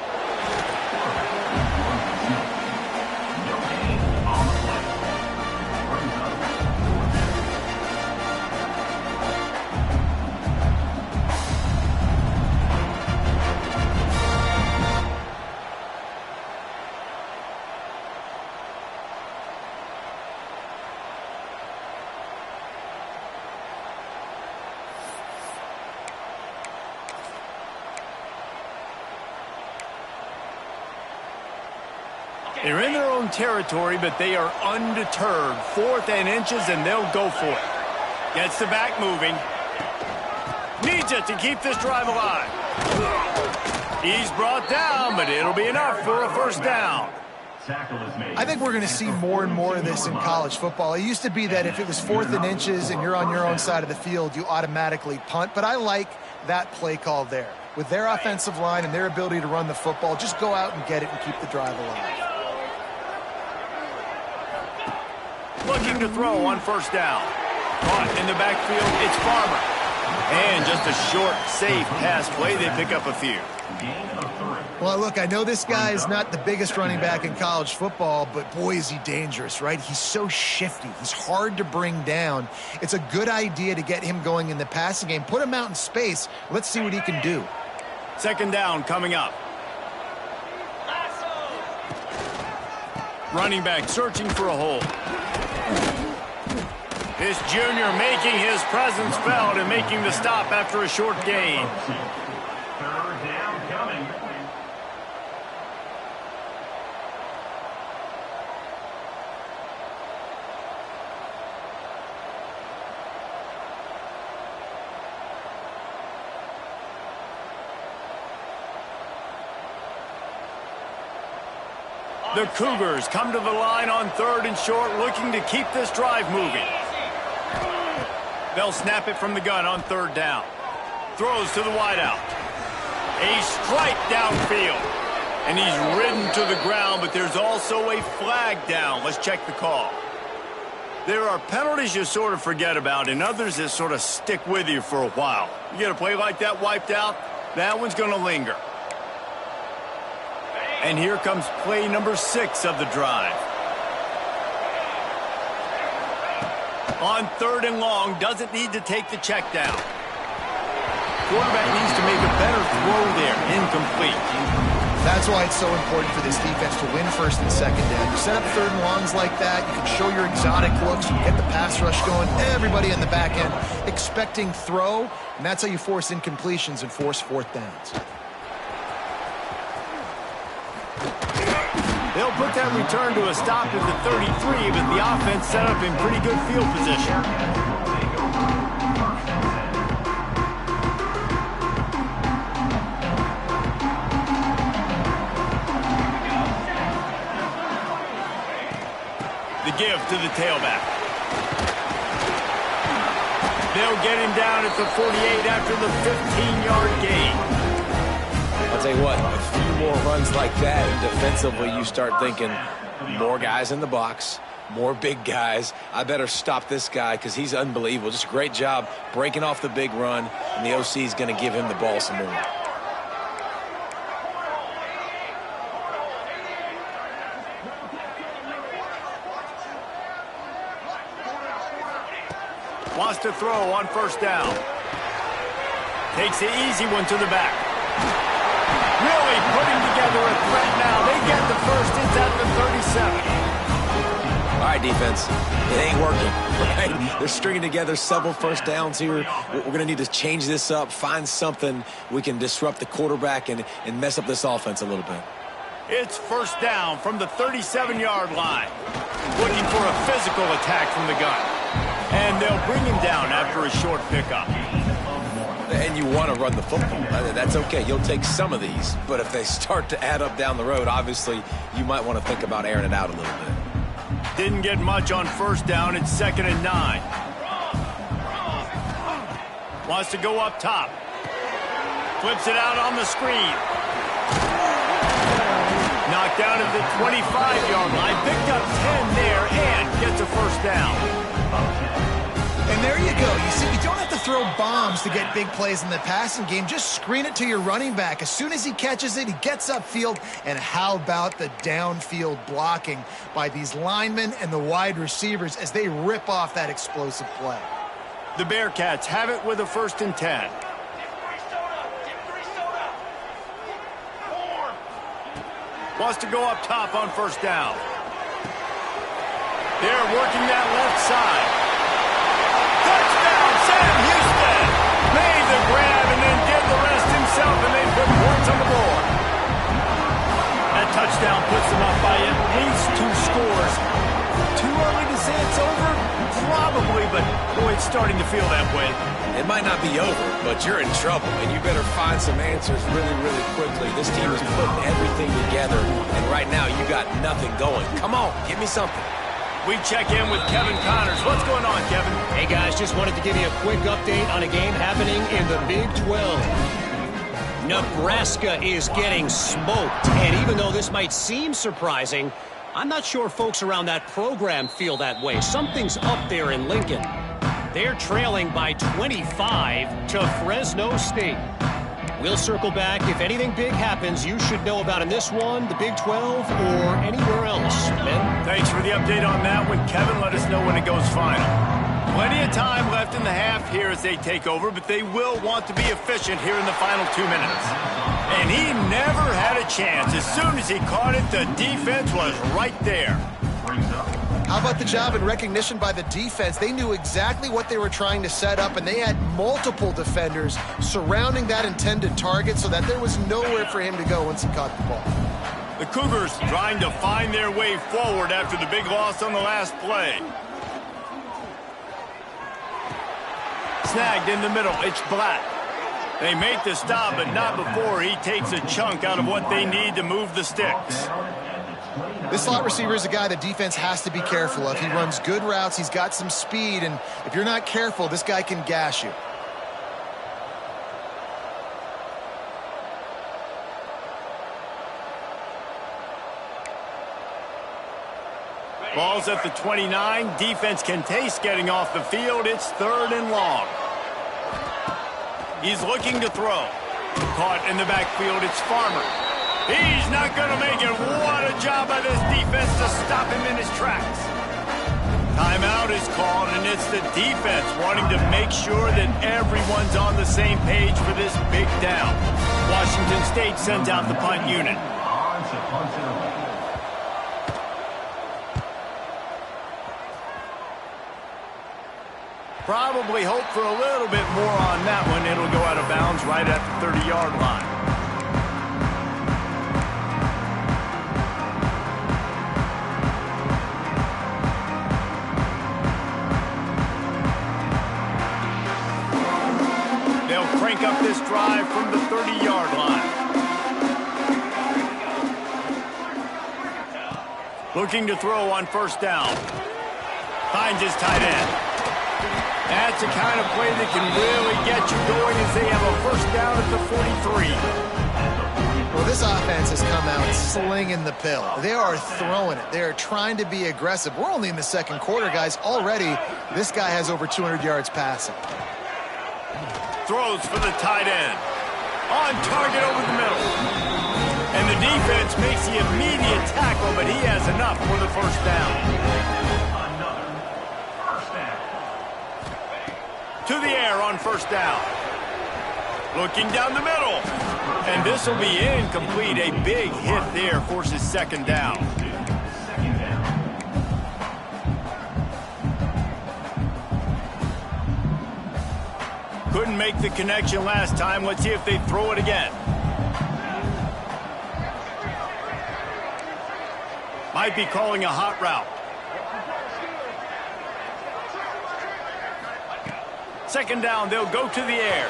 They're in their own territory, but they are undeterred. 4th and inches, and they'll go for it. Gets the back moving. Needs it to keep this drive alive. He's brought down, but it'll be enough for a first down. I think we're going to see more and more of this in college football. It used to be that if it was 4th and inches and you're on your own side of the field, you automatically punt. But I like that play call there. With their offensive line and their ability to run the football, just go out and get it and keep the drive alive. Looking to throw on first down. Caught in the backfield, it's Farmer. And just a short, safe pass play. They pick up a few. Well, look, I know this guy is not the biggest running back in college football, but boy, is he dangerous, right? He's so shifty. He's hard to bring down. It's a good idea to get him going in the passing game. Put him out in space. Let's see what he can do. 2nd down coming up. Running back searching for a hole. This junior making his presence felt and making the stop after a short gain. 3rd down coming. The Cougars come to the line on 3rd and short, looking to keep this drive moving. They'll snap it from the gun on 3rd down. Throws to the wideout. A strike downfield. And he's ridden to the ground, but there's also a flag down. Let's check the call. There are penalties you sort of forget about and others that sort of stick with you for a while. You get a play like that wiped out, that one's going to linger. And here comes play number 6 of the drive. On 3rd and long, doesn't need to take the check down. Quarterback needs to make a better throw there. Incomplete. That's why it's so important for this defense to win first and second down. You set up third and longs like that, you can show your exotic looks, you get the pass rush going, everybody in the back end expecting throw, and that's how you force incompletions and force fourth downs. They'll put that return to a stop at the 33, but the offense set up in pretty good field position. The give to the tailback. They'll get him down at the 48 after the 15-yard gain. I'll tell you what, a few more runs like that, and defensively you start thinking more guys in the box, more big guys. I better stop this guy because he's unbelievable. Just a great job breaking off the big run, and the OC is going to give him the ball some more. Wants to throw on first down. Takes the easy one to the back. Really putting together a threat now. They get the first. It's at the 37. All right, defense. It ain't working, right? They're stringing together several first downs here. We're going to need to change this up, find something we can disrupt the quarterback and mess up this offense a little bit. It's first down from the 37-yard line. Looking for a physical attack from the gun. And they'll bring him down after a short pickup. And you want to run the football. That's okay. You'll take some of these. But if they start to add up down the road, obviously, you might want to think about airing it out a little bit. Didn't get much on first down. It's 2nd and 9. Wants to go up top. Flips it out on the screen. Knocked down at the 25-yard line. Picked up 10 there and gets a first down. And there you go. You see, you don't have to throw bombs to get big plays in the passing game. Just screen it to your running back. As soon as he catches it, he gets upfield. And how about the downfield blocking by these linemen and the wide receivers as they rip off that explosive play? The Bearcats have it with a 1st and 10. Wants to go up top on first down. They're working that left side. Touchdown, Sam Houston! Made the grab and then did the rest himself, and they put points on the board. That touchdown puts them up by at least 2 scores. Too early to say it's over? Probably, but boy, it's starting to feel that way. It might not be over, but you're in trouble, and you better find some answers really, really quickly. This team is putting everything together, and right now you got nothing going. Come on, give me something. We check in with Kevin Connors. What's going on, Kevin? Hey, guys, just wanted to give you a quick update on a game happening in the Big 12. Nebraska is getting smoked, and even though this might seem surprising, I'm not sure folks around that program feel that way. Something's up there in Lincoln. They're trailing by 25 to Fresno State. We'll circle back. If anything big happens, you should know about in this one, the Big 12, or anywhere else. Ben? Thanks for the update on that one, Kevin. Let us know when it goes final. Plenty of time left in the half here as they take over, but they will want to be efficient here in the final 2 minutes. And he never had a chance. As soon as he caught it, the defense was right there. How about the job and recognition by the defense? They knew exactly what they were trying to set up, and they had multiple defenders surrounding that intended target so that there was nowhere for him to go once he caught the ball. The Cougars trying to find their way forward after the big loss on the last play. Snagged in the middle. It's Black. They make the stop, but not before he takes a chunk out of what they need to move the sticks. This slot receiver is a guy the defense has to be careful of. He runs good routes. He's got some speed, and if you're not careful, this guy can gash you. Ball's at the 29. Defense can taste getting off the field. It's 3rd and long. He's looking to throw. Caught in the backfield. It's Farmer. He's not going to make it. What a job by this defense to stop him in his tracks. Timeout is called, and it's the defense wanting to make sure that everyone's on the same page for this big down. Washington State sends out the punt unit. Probably hope for a little bit more on that one. It'll go out of bounds right at the 30-yard line. They'll crank up this drive from the 30-yard line. Looking to throw on first down. Finds his tight end. That's the kind of play that can really get you going as they have a first down at the 43. Well, this offense has come out slinging the pill. They are throwing it. They are trying to be aggressive. We're only in the second quarter, guys. Already, this guy has over 200 yards passing. Throws for the tight end. On target over the middle. And the defense makes the immediate tackle, but he has enough for the first down. To the air on first down. Looking down the middle. And this will be incomplete. A big hit there forces second down. Couldn't make the connection last time. Let's see if they throw it again. Might be calling a hot route. Second down, they'll go to the air.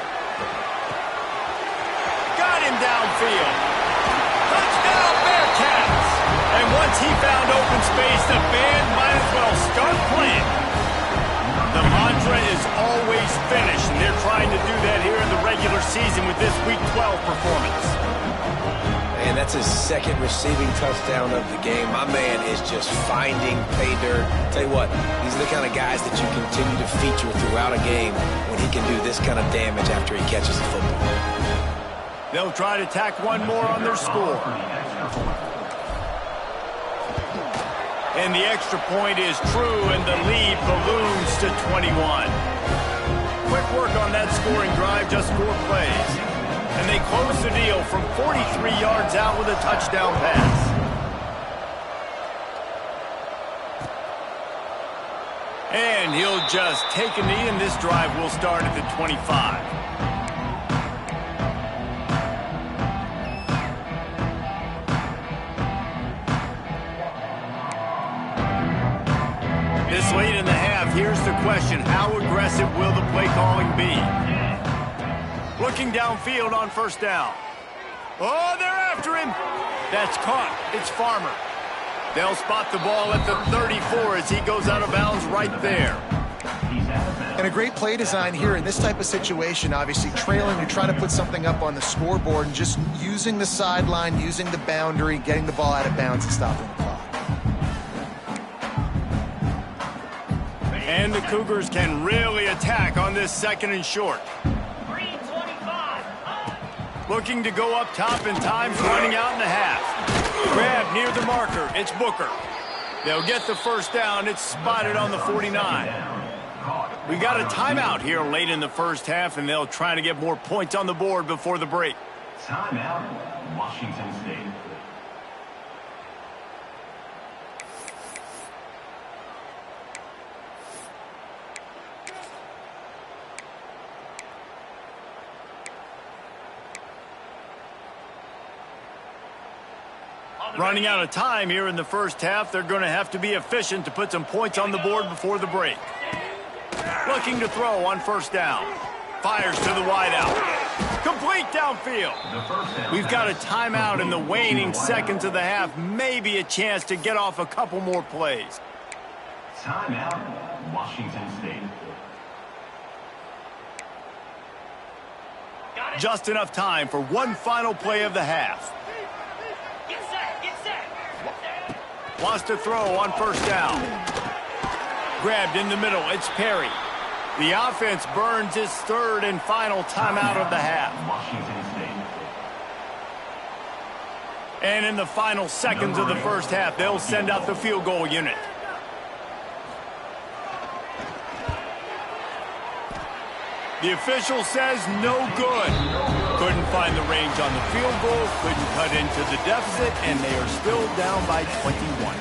Got him downfield. Touchdown, Bearcats! And once he found open space, the band might as well start playing. The mantra is always finish, and they're trying to do that here in the regular season with this Week 12 performance. And that's his second receiving touchdown of the game. My man is just finding pay dirt. Tell you what, these are the kind of guys that you continue to feature throughout a game when he can do this kind of damage after he catches the football. They'll try to tack one more on their score. And the extra point is true, and the lead balloons to 21. Quick work on that scoring drive, just 4 plays. And they close the deal from 43 yards out with a touchdown pass. And he'll just take a knee, and this drive will start at the 25. This late in the half, here's the question. How aggressive will the play calling be? Looking downfield on first down. Oh, they're after him. That's caught. It's Farmer. They'll spot the ball at the 34 as he goes out of bounds right there. And a great play design here in this type of situation, obviously trailing to try to put something up on the scoreboard and just using the sideline, using the boundary, getting the ball out of bounds and stopping the clock. And the Cougars can really attack on this second and short. Looking to go up top, and time's running out in the half. Grab near the marker. It's Booker. They'll get the first down. It's spotted on the 49. We got a timeout here late in the first half, and they'll try to get more points on the board before the break. Timeout, Washington State. Running out of time here in the first half. They're going to have to be efficient to put some points on the board before the break. Looking to throw on first down. Fires to the wideout. Complete downfield. We've got a timeout in the waning seconds of the half. Maybe a chance to get off a couple more plays. Timeout, Washington State. Just enough time for one final play of the half. Wants to throw on first down. Grabbed in the middle. It's Perry. The offense burns its third and final timeout of the half. And in the final seconds of the first half, they'll send out the field goal unit. The official says no good. Couldn't find the range on the field goal, couldn't cut into the deficit, and they are still down by 21.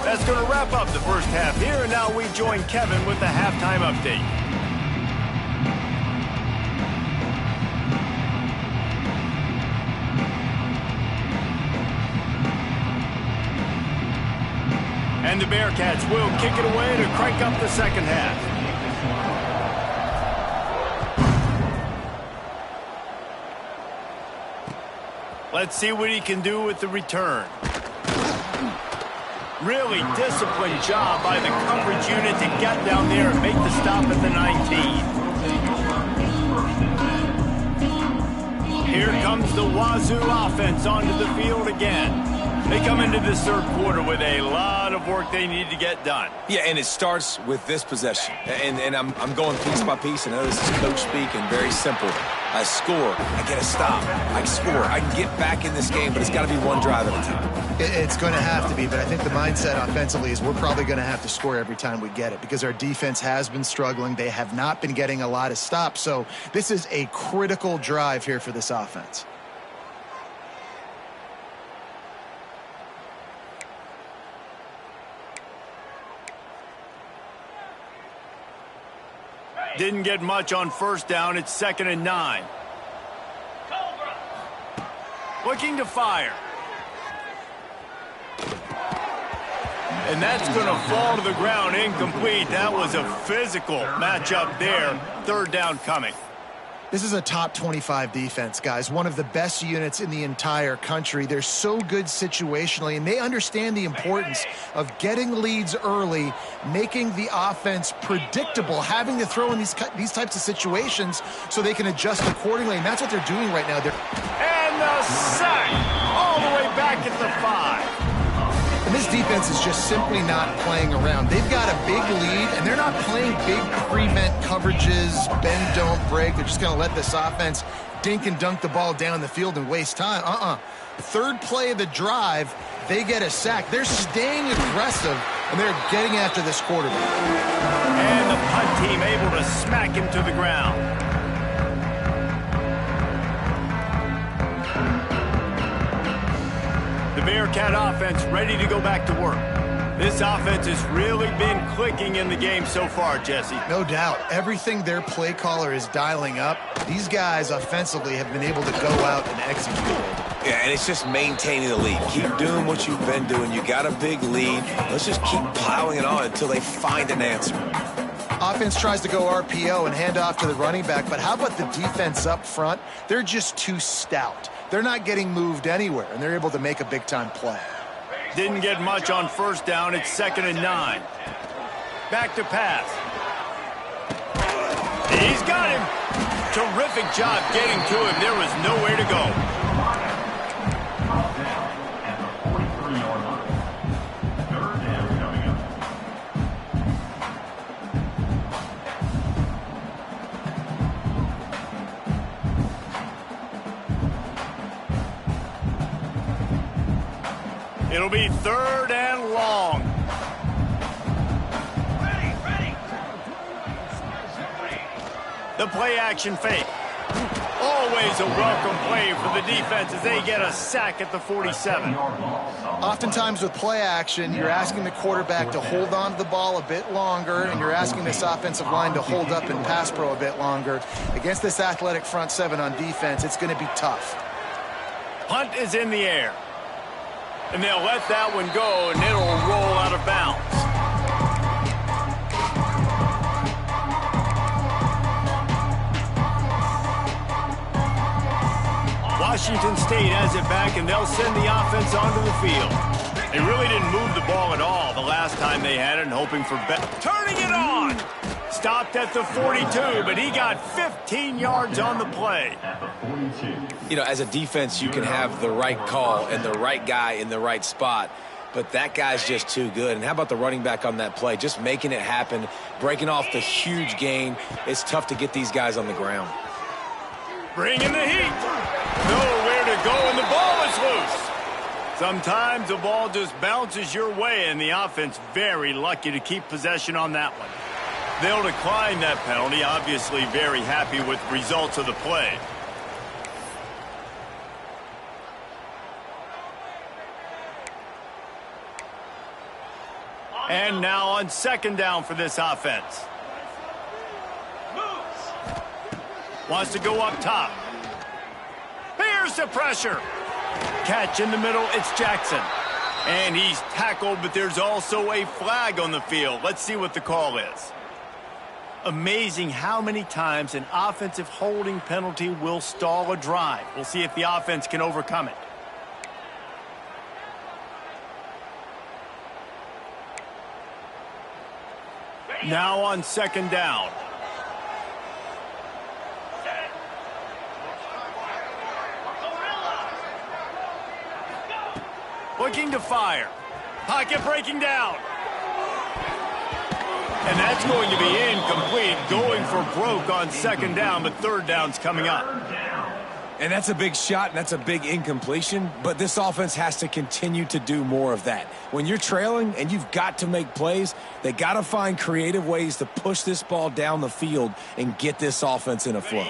That's going to wrap up the first half here, and now we join Kevin with the halftime update. And the Bearcats will kick it away to crank up the second half. Let's see what he can do with the return. Really disciplined job by the coverage unit to get down there and make the stop at the 19. Here comes the Wazoo offense onto the field again. They come into this third quarter with a lot of work they need to get done. Yeah, and it starts with this possession. And I'm going piece by piece. I know this is coach speak and very simple. I score. I get a stop. I score. I can get back in this game, but it's got to be one drive at a time. It's going to have to be, but I think the mindset offensively is we're probably going to have to score every time we get it because our defense has been struggling. They have not been getting a lot of stops, so this is a critical drive here for this offense. Didn't get much on first down. It's 2nd and 9. Looking to fire. And that's going to fall to the ground incomplete. That was a physical matchup there. 3rd down coming. This is a top 25 defense, guys. One of the best units in the entire country. They're so good situationally, and they understand the importance of getting leads early, making the offense predictable, having to throw in these types of situations so they can adjust accordingly, and that's what they're doing right now. And the sack all the way back at the 5. And this defense is just simply not playing around. They've got a big lead, and they're not playing big prevent coverages, bend, don't break. They're just going to let this offense dink and dunk the ball down the field and waste time. Third play of the drive, they get a sack. They're staying aggressive, and they're getting after this quarterback. And the punt team able to smack him to the ground. The Bearcat offense ready to go back to work. This offense has really been clicking in the game so far, Jesse. No doubt. Everything their play caller is dialing up, these guys offensively have been able to go out and execute. Yeah, and it's just maintaining the lead. Keep doing what you've been doing. You got a big lead. Let's just keep plowing it on until they find an answer. Offense tries to go RPO and hand off to the running back, but how about the defense up front? They're just too stout. They're not getting moved anywhere, and they're able to make a big-time play. Didn't get much on first down. It's 2nd and 9. Back to pass. He's got him. Terrific job getting to him. There was nowhere to go. At the 43-yard line. 3rd down coming up. It'll be 3rd and long. The play action fake. Always a welcome play for the defense as they get a sack at the 47. Oftentimes with play action, you're asking the quarterback to hold on to the ball a bit longer, and you're asking this offensive line to hold up in pass pro a bit longer. Against this athletic front seven on defense, it's going to be tough. Punt is in the air. And they'll let that one go, and it'll roll out of bounds. Washington State has it back, and they'll send the offense onto the field. They really didn't move the ball at all the last time they had it, and hoping for better. Turning it on! Stopped at the 42, but he got 15 yards on the play. At the 42. You know, as a defense, you can have the right call and the right guy in the right spot, but that guy's just too good. And how about the running back on that play? Just making it happen, breaking off the huge gain. It's tough to get these guys on the ground. Bringing the heat. Nowhere to go, and the ball is loose. Sometimes the ball just bounces your way, and the offense very lucky to keep possession on that one. They'll decline that penalty, obviously very happy with the results of the play. And now on second down for this offense. Wants to go up top. Here's the pressure. Catch in the middle, it's Jackson. And he's tackled, but there's also a flag on the field. Let's see what the call is. Amazing how many times an offensive holding penalty will stall a drive. We'll see if the offense can overcome it. Now on second down. Looking to fire. Pocket breaking down. And that's going to be incomplete. Going for broke on second down, but third down's coming up. And that's a big shot, and that's a big incompletion, but this offense has to continue to do more of that. When you're trailing and you've got to make plays, they got to find creative ways to push this ball down the field and get this offense in a flow.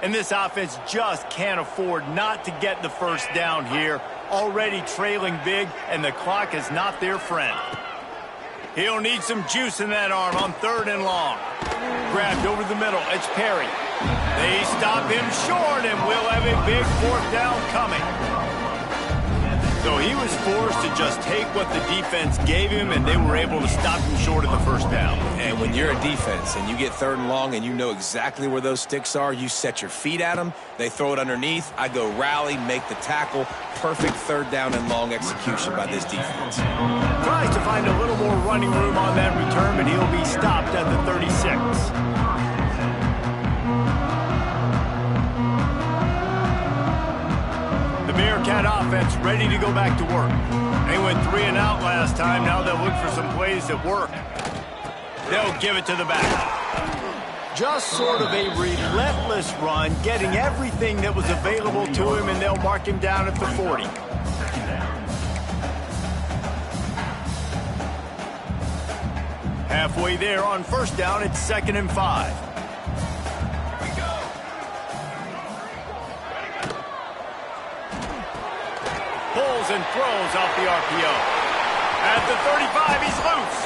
And this offense just can't afford not to get the first down here. Already trailing big, and the clock is not their friend. He'll need some juice in that arm on third and long. Grabbed over the middle. It's Perry. They stop him short, and we'll have a big fourth down coming. So he was forced to just take what the defense gave him, and they were able to stop him short of the first down. And when you're a defense and you get third and long and you know exactly where those sticks are, you set your feet at them, they throw it underneath, I go rally, make the tackle. Perfect third down and long execution by this defense. Tries to find a little more running room on that return, but he'll be stopped at the 36. Bearcat offense ready to go back to work. They went 3 and out last time. Now they'll look for some plays that work. They'll give it to the back. Just sort of a relentless run, getting everything that was available to him, and they'll mark him down at the 40. Halfway there on first down, it's 2nd and 5. Pulls and throws off the RPO. At the 35, he's loose.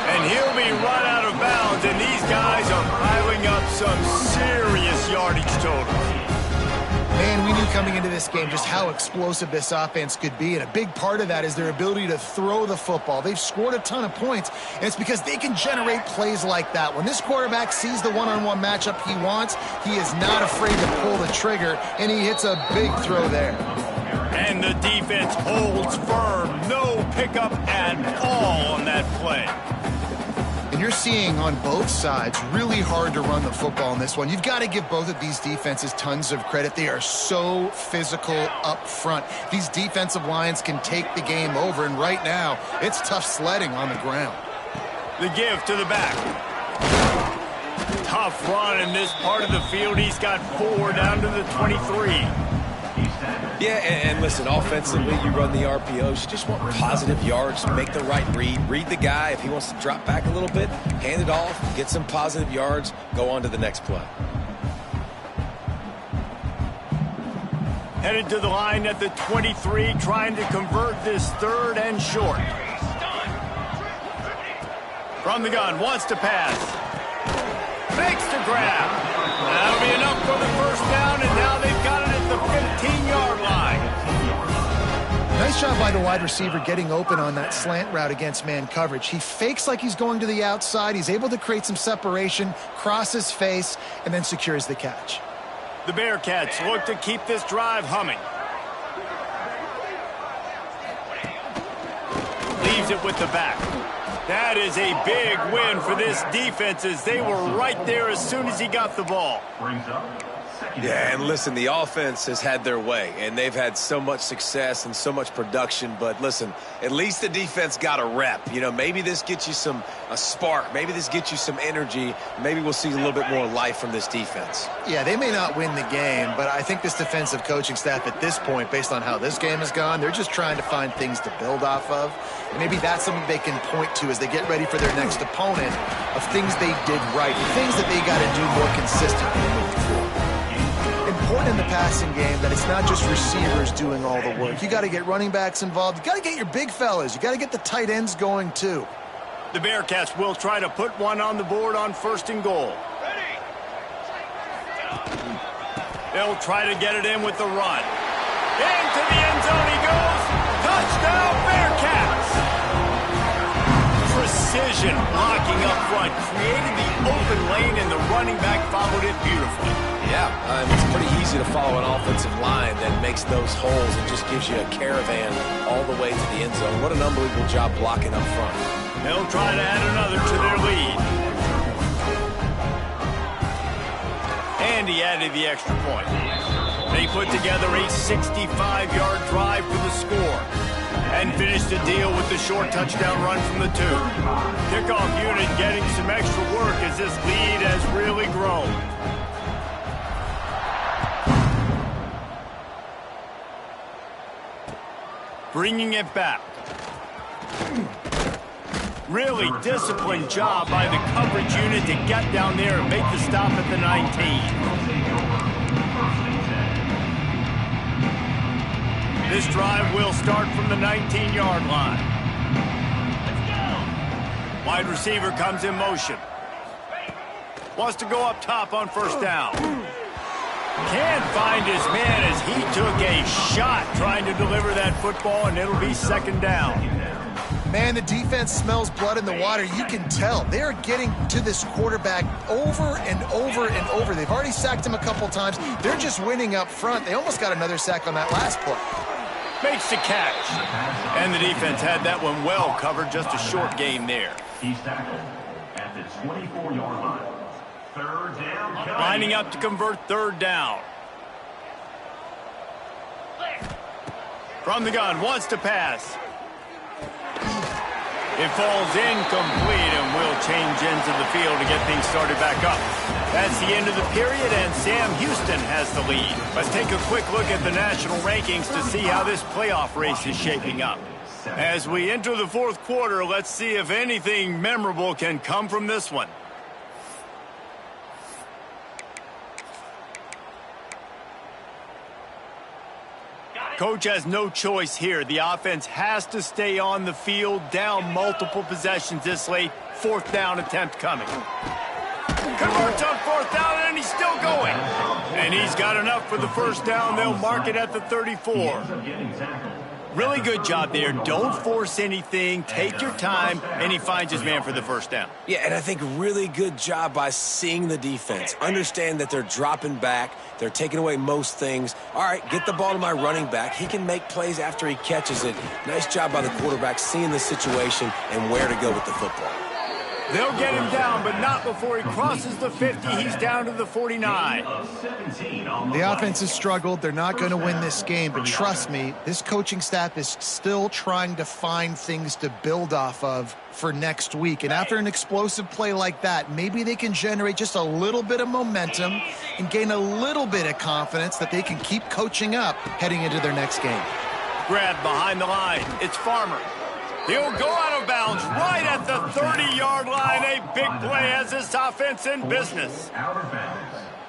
And he'll be run out of bounds, and these guys are piling up some serious yardage totals. Man, we knew coming into this game just how explosive this offense could be, and a big part of that is their ability to throw the football. They've scored a ton of points, and it's because they can generate plays like that. When this quarterback sees the one-on-one matchup he wants, he is not afraid to pull the trigger, and he hits a big throw there. And the defense holds firm. No pickup at all on that play. And you're seeing on both sides really hard to run the football in this one. You've got to give both of these defenses tons of credit. They are so physical up front. These defensive lines can take the game over, and right now it's tough sledding on the ground. The give to the back. Tough run in this part of the field. He's got 4 down to the 23. Yeah, and listen, offensively, you run the RPOs. You just want positive yards, make the right read the guy. If he wants to drop back a little bit, hand it off, get some positive yards, go on to the next play. Headed to the line at the 23, trying to convert this 3rd and short. From the gun, wants to pass. Fakes to grab. That'll be enough for the first down, and now they've got it at the 15-yard line. Nice job by the wide receiver getting open on that slant route against man coverage. He fakes like he's going to the outside. He's able to create some separation, cross his face, and then secures the catch. The Bearcats look to keep this drive humming. Leaves it with the back. That is a big win for this defense, as they were right there as soon as he got the ball. Yeah, and listen, the offense has had their way, and they've had so much success and so much production. But listen, at least the defense got a rep. You know, maybe this gets you a spark. Maybe this gets you some energy. Maybe we'll see a little bit more life from this defense. Yeah, they may not win the game, but I think this defensive coaching staff at this point, based on how this game has gone, they're just trying to find things to build off of. Maybe that's something they can point to as they get ready for their next opponent of things they did right, things that they got to do more consistently moving forward. Important in the passing game that it's not just receivers doing all the work. You got to get running backs involved. You got to get your big fellas. You got to get the tight ends going too. The Bearcats will try to put one on the board on 1st and goal. They'll try to get it in with the run. Into the end zone he goes. Touchdown, Bearcats! Precision blocking up front, created the open lane, and the running back followed it beautifully. Yeah, it's pretty easy to follow an offensive line that makes those holes and just gives you a caravan all the way to the end zone. What an unbelievable job blocking up front. They'll try to add another to their lead. And he added the extra point. They put together a 65-yard drive for the score and finished the deal with the short touchdown run from the 2. Kickoff unit getting some extra work as this lead has really grown. Bringing it back. Really disciplined job by the coverage unit to get down there and make the stop at the 19. This drive will start from the 19-yard line. Wide receiver comes in motion. Wants to go up top on 1st down. Can't find his man as he took a shot trying to deliver that football, and it'll be 2nd down. Man, the defense smells blood in the water. You can tell. They're getting to this quarterback over and over and over. They've already sacked him a couple times. They're just winning up front. They almost got another sack on that last play. Makes the catch. And the defense had that one well covered. Just a short gain there. He's tackled at the 24-yard line. 3rd down. Lining up to convert 3rd down. From the gun, wants to pass. It falls incomplete and will change ends of the field to get things started back up. That's the end of the period, and Sam Houston has the lead. Let's take a quick look at the national rankings to see how this playoff race is shaping up. As we enter the 4th quarter, let's see if anything memorable can come from this one. Coach has no choice here. The offense has to stay on the field, down multiple possessions this late. 4th down attempt coming. Converts on 4th down, and he's still going. And he's got enough for the 1st down. They'll mark it at the 34. Really good job there. Don't force anything. Take your time, and he finds his man for the 1st down. Yeah, and I think really good job by seeing the defense. Understand that they're dropping back. They're taking away most things. All right, get the ball to my running back. He can make plays after he catches it. Nice job by the quarterback seeing the situation and where to go with the football. They'll get him down, but not before he crosses the 50. He's down to the 49. The offense has struggled. They're not going to win this game, but trust me, this coaching staff is still trying to find things to build off of for next week. And after an explosive play like that, maybe they can generate just a little bit of momentum and gain a little bit of confidence that they can keep coaching up heading into their next game. Grab behind the line. It's Farmer. He'll go out of bounds right at the 30-yard line. A big play has this offense in business.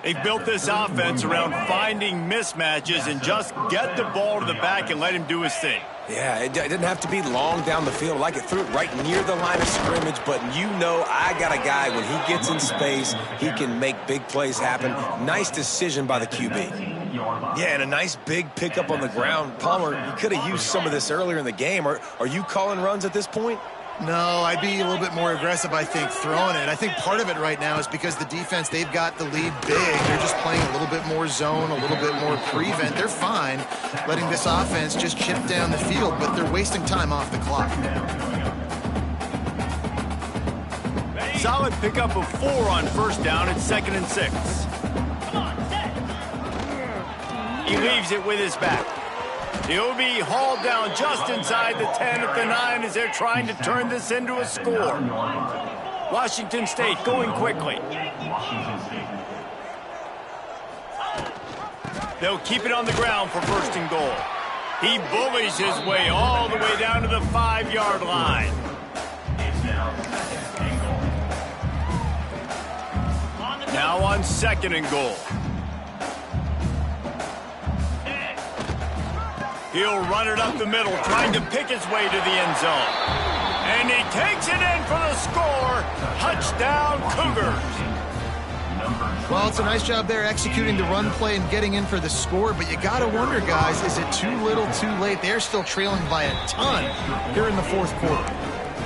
They've built this offense around finding mismatches and just get the ball to the back and let him do his thing. Yeah, it didn't have to be long down the field. Like it threw it right near the line of scrimmage, but you know I got a guy, when he gets in space, he can make big plays happen. Nice decision by the QB. Yeah, and a nice big pickup on the ground. Palmer, you could have used some of this earlier in the game. Are you calling runs at this point? No, I'd be a little bit more aggressive, I think, throwing it. I think part of it right now is because the defense, they've got the lead big. They're just playing a little bit more zone, a little bit more prevent. They're fine letting this offense just chip down the field, but they're wasting time off the clock. Solid pickup of 4 on 1st down. It's 2nd and 6. He leaves it with his back. He'll be hauled down just inside the 10 at the 9 as they're trying to turn this into a score. Washington State going quickly. They'll keep it on the ground for 1st and goal. He bullies his way all the way down to the 5-yard line. Now on 2nd and goal. He'll run it up the middle, trying to pick his way to the end zone. And he takes it in for the score. Touchdown, Cougars. Well, it's a nice job there executing the run play and getting in for the score, but you got to wonder, guys, is it too little, too late? They're still trailing by a ton here in the 4th quarter.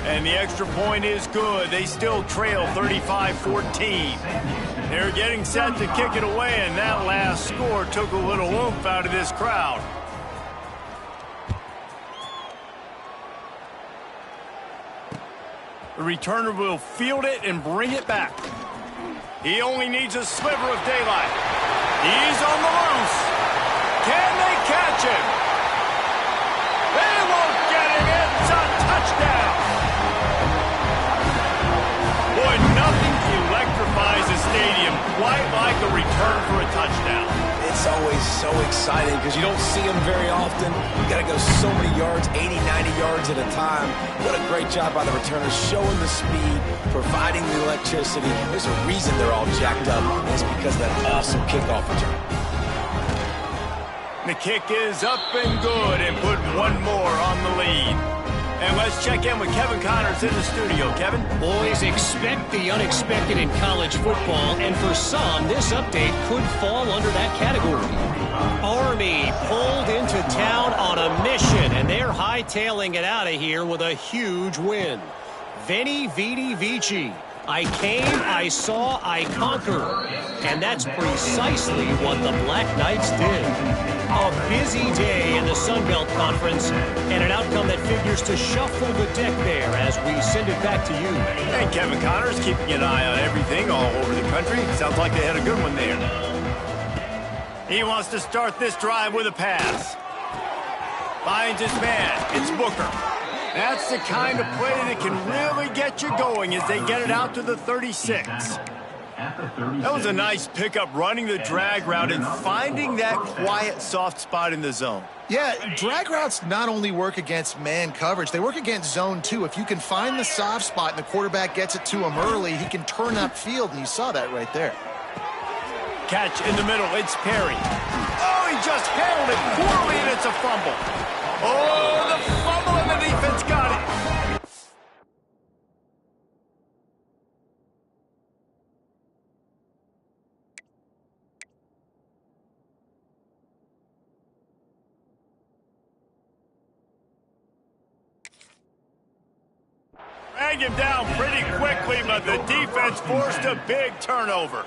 And the extra point is good. They still trail 35-14. They're getting set to kick it away, and that last score took a little oomph out of this crowd. The returner will field it and bring it back. He only needs a sliver of daylight. He's on the loose. Can they catch him? They won't get him. It's a touchdown. Boy, nothing electrifies a stadium quite like a return for a touchdown. It's always so exciting because you don't see them very often. You got to go so many yards, 80, 90 yards at a time. What a great job by the returners, showing the speed, providing the electricity. There's a reason they're all jacked up. It's because of that awesome kickoff return. The kick is up and good, and put one more on the lead. And let's check in with Kevin Connors in the studio. Kevin? Boys, expect the unexpected in college football, and for some, this update could fall under that category. Army pulled into town on a mission, and they're hightailing it out of here with a huge win. Veni, Vidi, Vici. I came, I saw, I conquered. And that's precisely what the Black Knights did. A busy day in the Sun Belt Conference, and an outcome that figures to shuffle the deck there as we send it back to you. And Kevin Connors keeping an eye on everything all over the country. Sounds like they had a good one there. He wants to start this drive with a pass. Finds his man. It's Booker. That's the kind of play that can really get you going as they get it out to the 36. That was a nice pickup, running the drag route and finding that quiet, soft spot in the zone. Yeah, drag routes not only work against man coverage, they work against zone too. If you can find the soft spot and the quarterback gets it to him early, he can turn upfield, and you saw that right there. Catch in the middle, it's Perry. Oh, he just handled it poorly, and it's a fumble. Oh, the fumble, and the defense got it. Drag him down pretty quickly, but the defense forced a big turnover.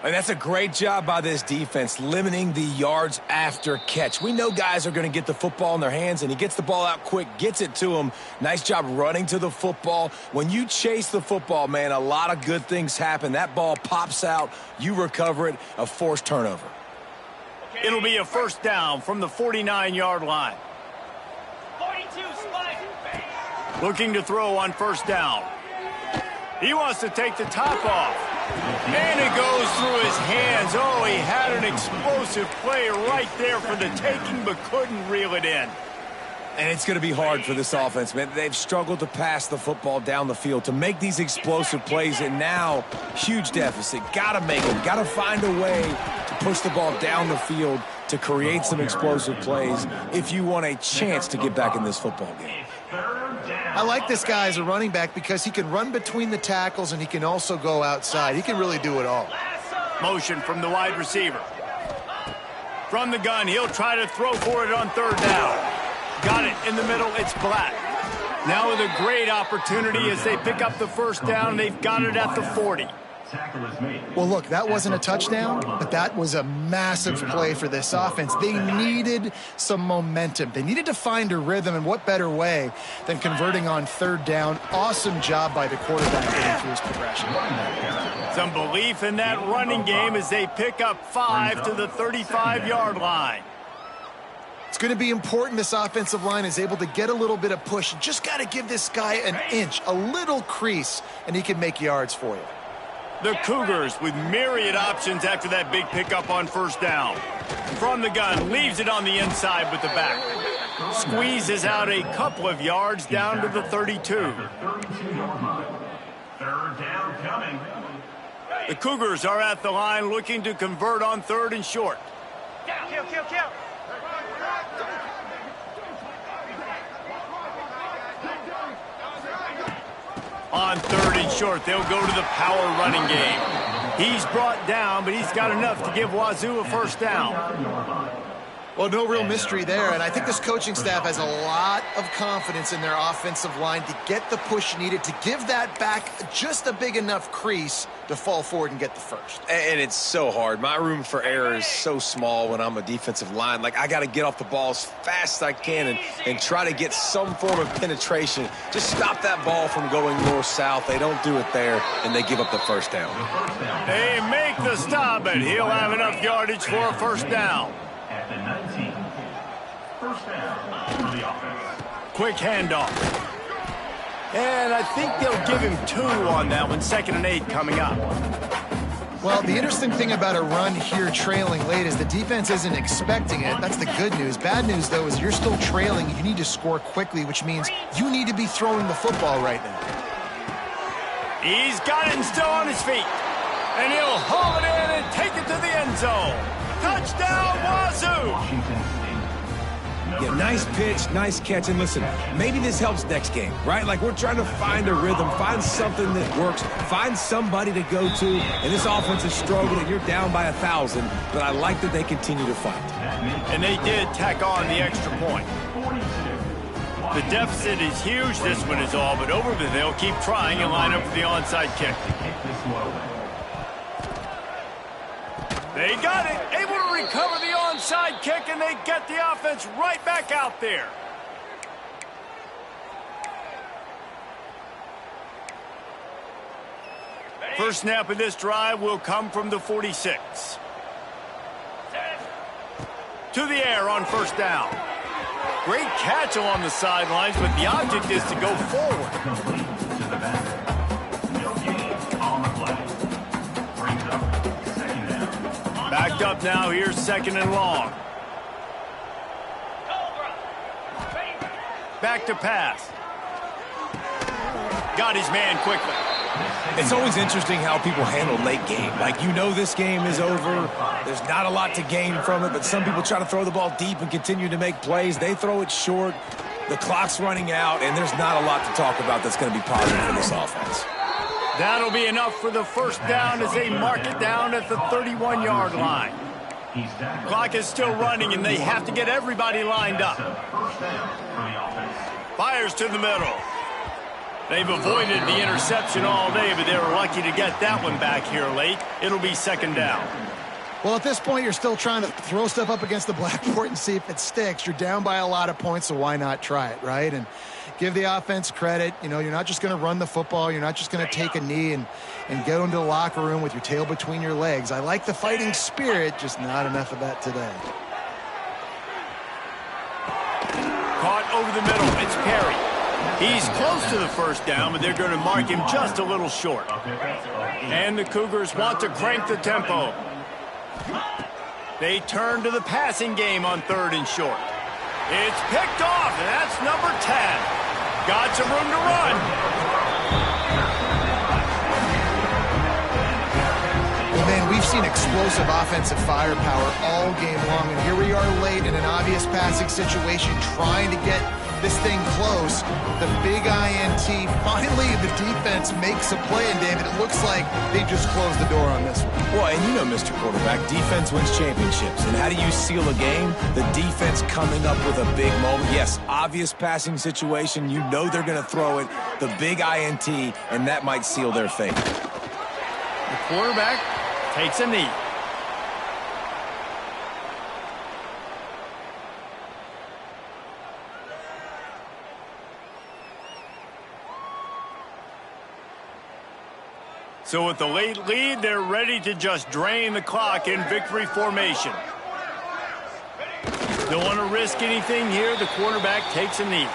And that's a great job by this defense, limiting the yards after catch. We know guys are going to get the football in their hands, and he gets the ball out quick, gets it to him. Nice job running to the football. When you chase the football, man, a lot of good things happen. That ball pops out, you recover it, a forced turnover. It'll be a first down from the 49-yard line. 42 spike. Looking to throw on first down. He wants to take the top off. And it goes through his hands. Oh, he had an explosive play right there for the taking, but couldn't reel it in. And it's going to be hard for this offense, man. They've struggled to pass the football down the field, to make these explosive plays, and now huge deficit. Got to make them. Got to find a way to push the ball down the field to create some explosive plays if you want a chance to get back in this football game. I like this guy as a running back because he can run between the tackles and he can also go outside. He can really do it all. Motion from the wide receiver. From the gun, he'll try to throw for it on third down. Got it in the middle, it's Black. Now with a great opportunity as they pick up the first down, they've got it at the 40. Well, look, that wasn't a touchdown, but that was a massive play for this offense. They needed some momentum. They needed to find a rhythm, and what better way than converting on third down. Awesome job by the quarterback getting through his progression. Some belief in that running game as they pick up 5 to the 35-yard line. It's going to be important this offensive line is able to get a little bit of push. You just got to give this guy an inch, a little crease, and he can make yards for you. The Cougars with myriad options after that big pickup on first down. From the gun, leaves it on the inside with the back. Squeezes out a couple of yards down to the 32. 32-yard line. Third down coming. The Cougars are at the line looking to convert on 3rd and short. Kill, kill, kill. On 3rd and short, they'll go to the power running game. He's brought down, but he's got enough to give Wazoo a first down. Well, no real mystery there, and I think this coaching staff has a lot of confidence in their offensive line to get the push needed to give that back just a big enough crease to fall forward and get the first. And it's so hard. My room for error is so small when I'm a defensive line. Like, I got to get off the ball as fast as I can and try to get some form of penetration. Just stop that ball from going north-south. They don't do it there, and they give up the first down. They make the stop, and he'll have enough yardage for a first down. At the 19. First down for the offense. Quick handoff. And I think they'll give him 2 on that one. 2nd and 8 coming up. Well, the interesting thing about a run here trailing late is the defense isn't expecting it. That's the good news. Bad news, though, is you're still trailing. You need to score quickly, which means you need to be throwing the football right now. He's got it and still on his feet. And he'll haul it in and take it to the end zone. Touchdown, Wazoo! Yeah, nice pitch, nice catch. And listen, maybe this helps next game, right? Like, we're trying to find a rhythm, find something that works, find somebody to go to. And this offense is struggling, and you're down by 1,000. But I like that they continue to fight. And they did tack on the extra point. The deficit is huge, this one is all, but over there they'll keep trying and line up for the onside kick. They got it, able to recover the onside kick, and they get the offense right back out there. First snap of this drive will come from the 46. To the air on first down. Great catch along the sidelines, but the object is to go forward. Backed up now, here's 2nd and long. Back to pass. Got his man quickly. It's always interesting how people handle late game. Like, you know this game is over. There's not a lot to gain from it, but some people try to throw the ball deep and continue to make plays. They throw it short. The clock's running out, and there's not a lot to talk about that's going to be positive for this offense. That'll be enough for the first down as they mark it down at the 31-yard line. Clock is still running, and they have to get everybody lined up. Fires to the middle. They've avoided the interception all day, but they were lucky to get that one back here late. It'll be 2nd down. Well, at this point, you're still trying to throw stuff up against the blackboard and see if it sticks. You're down by a lot of points, so why not try it, right? And give the offense credit. You know, you're not just going to run the football. You're not just going to take a knee and go into the locker room with your tail between your legs. I like the fighting spirit, just not enough of that today. Caught over the middle. It's Perry. He's close to the first down, but they're going to mark him just a little short. And the Cougars want to crank the tempo. They turn to the passing game on 3rd and short. It's picked off, and that's number 10. Got some room to run. Well, man, we've seen explosive offensive firepower all game long, and here we are late in an obvious passing situation trying to get this thing close. The big INT, finally the defense makes a play, and David, it looks like they just closed the door on this one. Well, and you know, Mr. Quarterback, defense wins championships. And how do you seal a game? The defense coming up with a big moment. Yes, obvious passing situation. You know they're going to throw it. The big INT, and that might seal their fate. The quarterback takes a knee. So with the late lead, they're ready to just drain the clock in victory formation. Don't want to risk anything here. The quarterback takes a knee.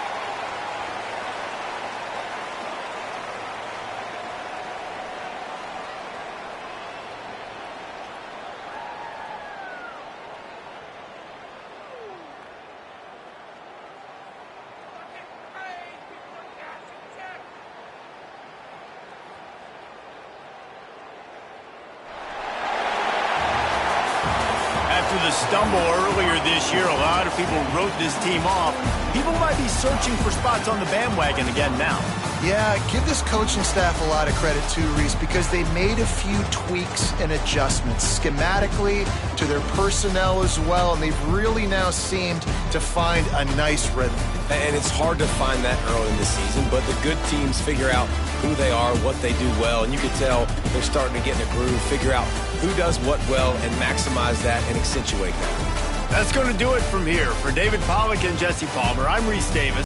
stumble earlier this year, a lot of people wrote this team off. People might be searching for spots on the bandwagon again now. Yeah, give this coaching staff a lot of credit too, Reese, because they made a few tweaks and adjustments schematically to their personnel as well, and they've really now seemed to find a nice rhythm. And it's hard to find that early in the season, but the good teams figure out who they are, what they do well, and you can tell they're starting to get in a groove, figure out who does what well, and maximize that and accentuate that. That's going to do it from here. For David Pollack and Jesse Palmer, I'm Reese Davis.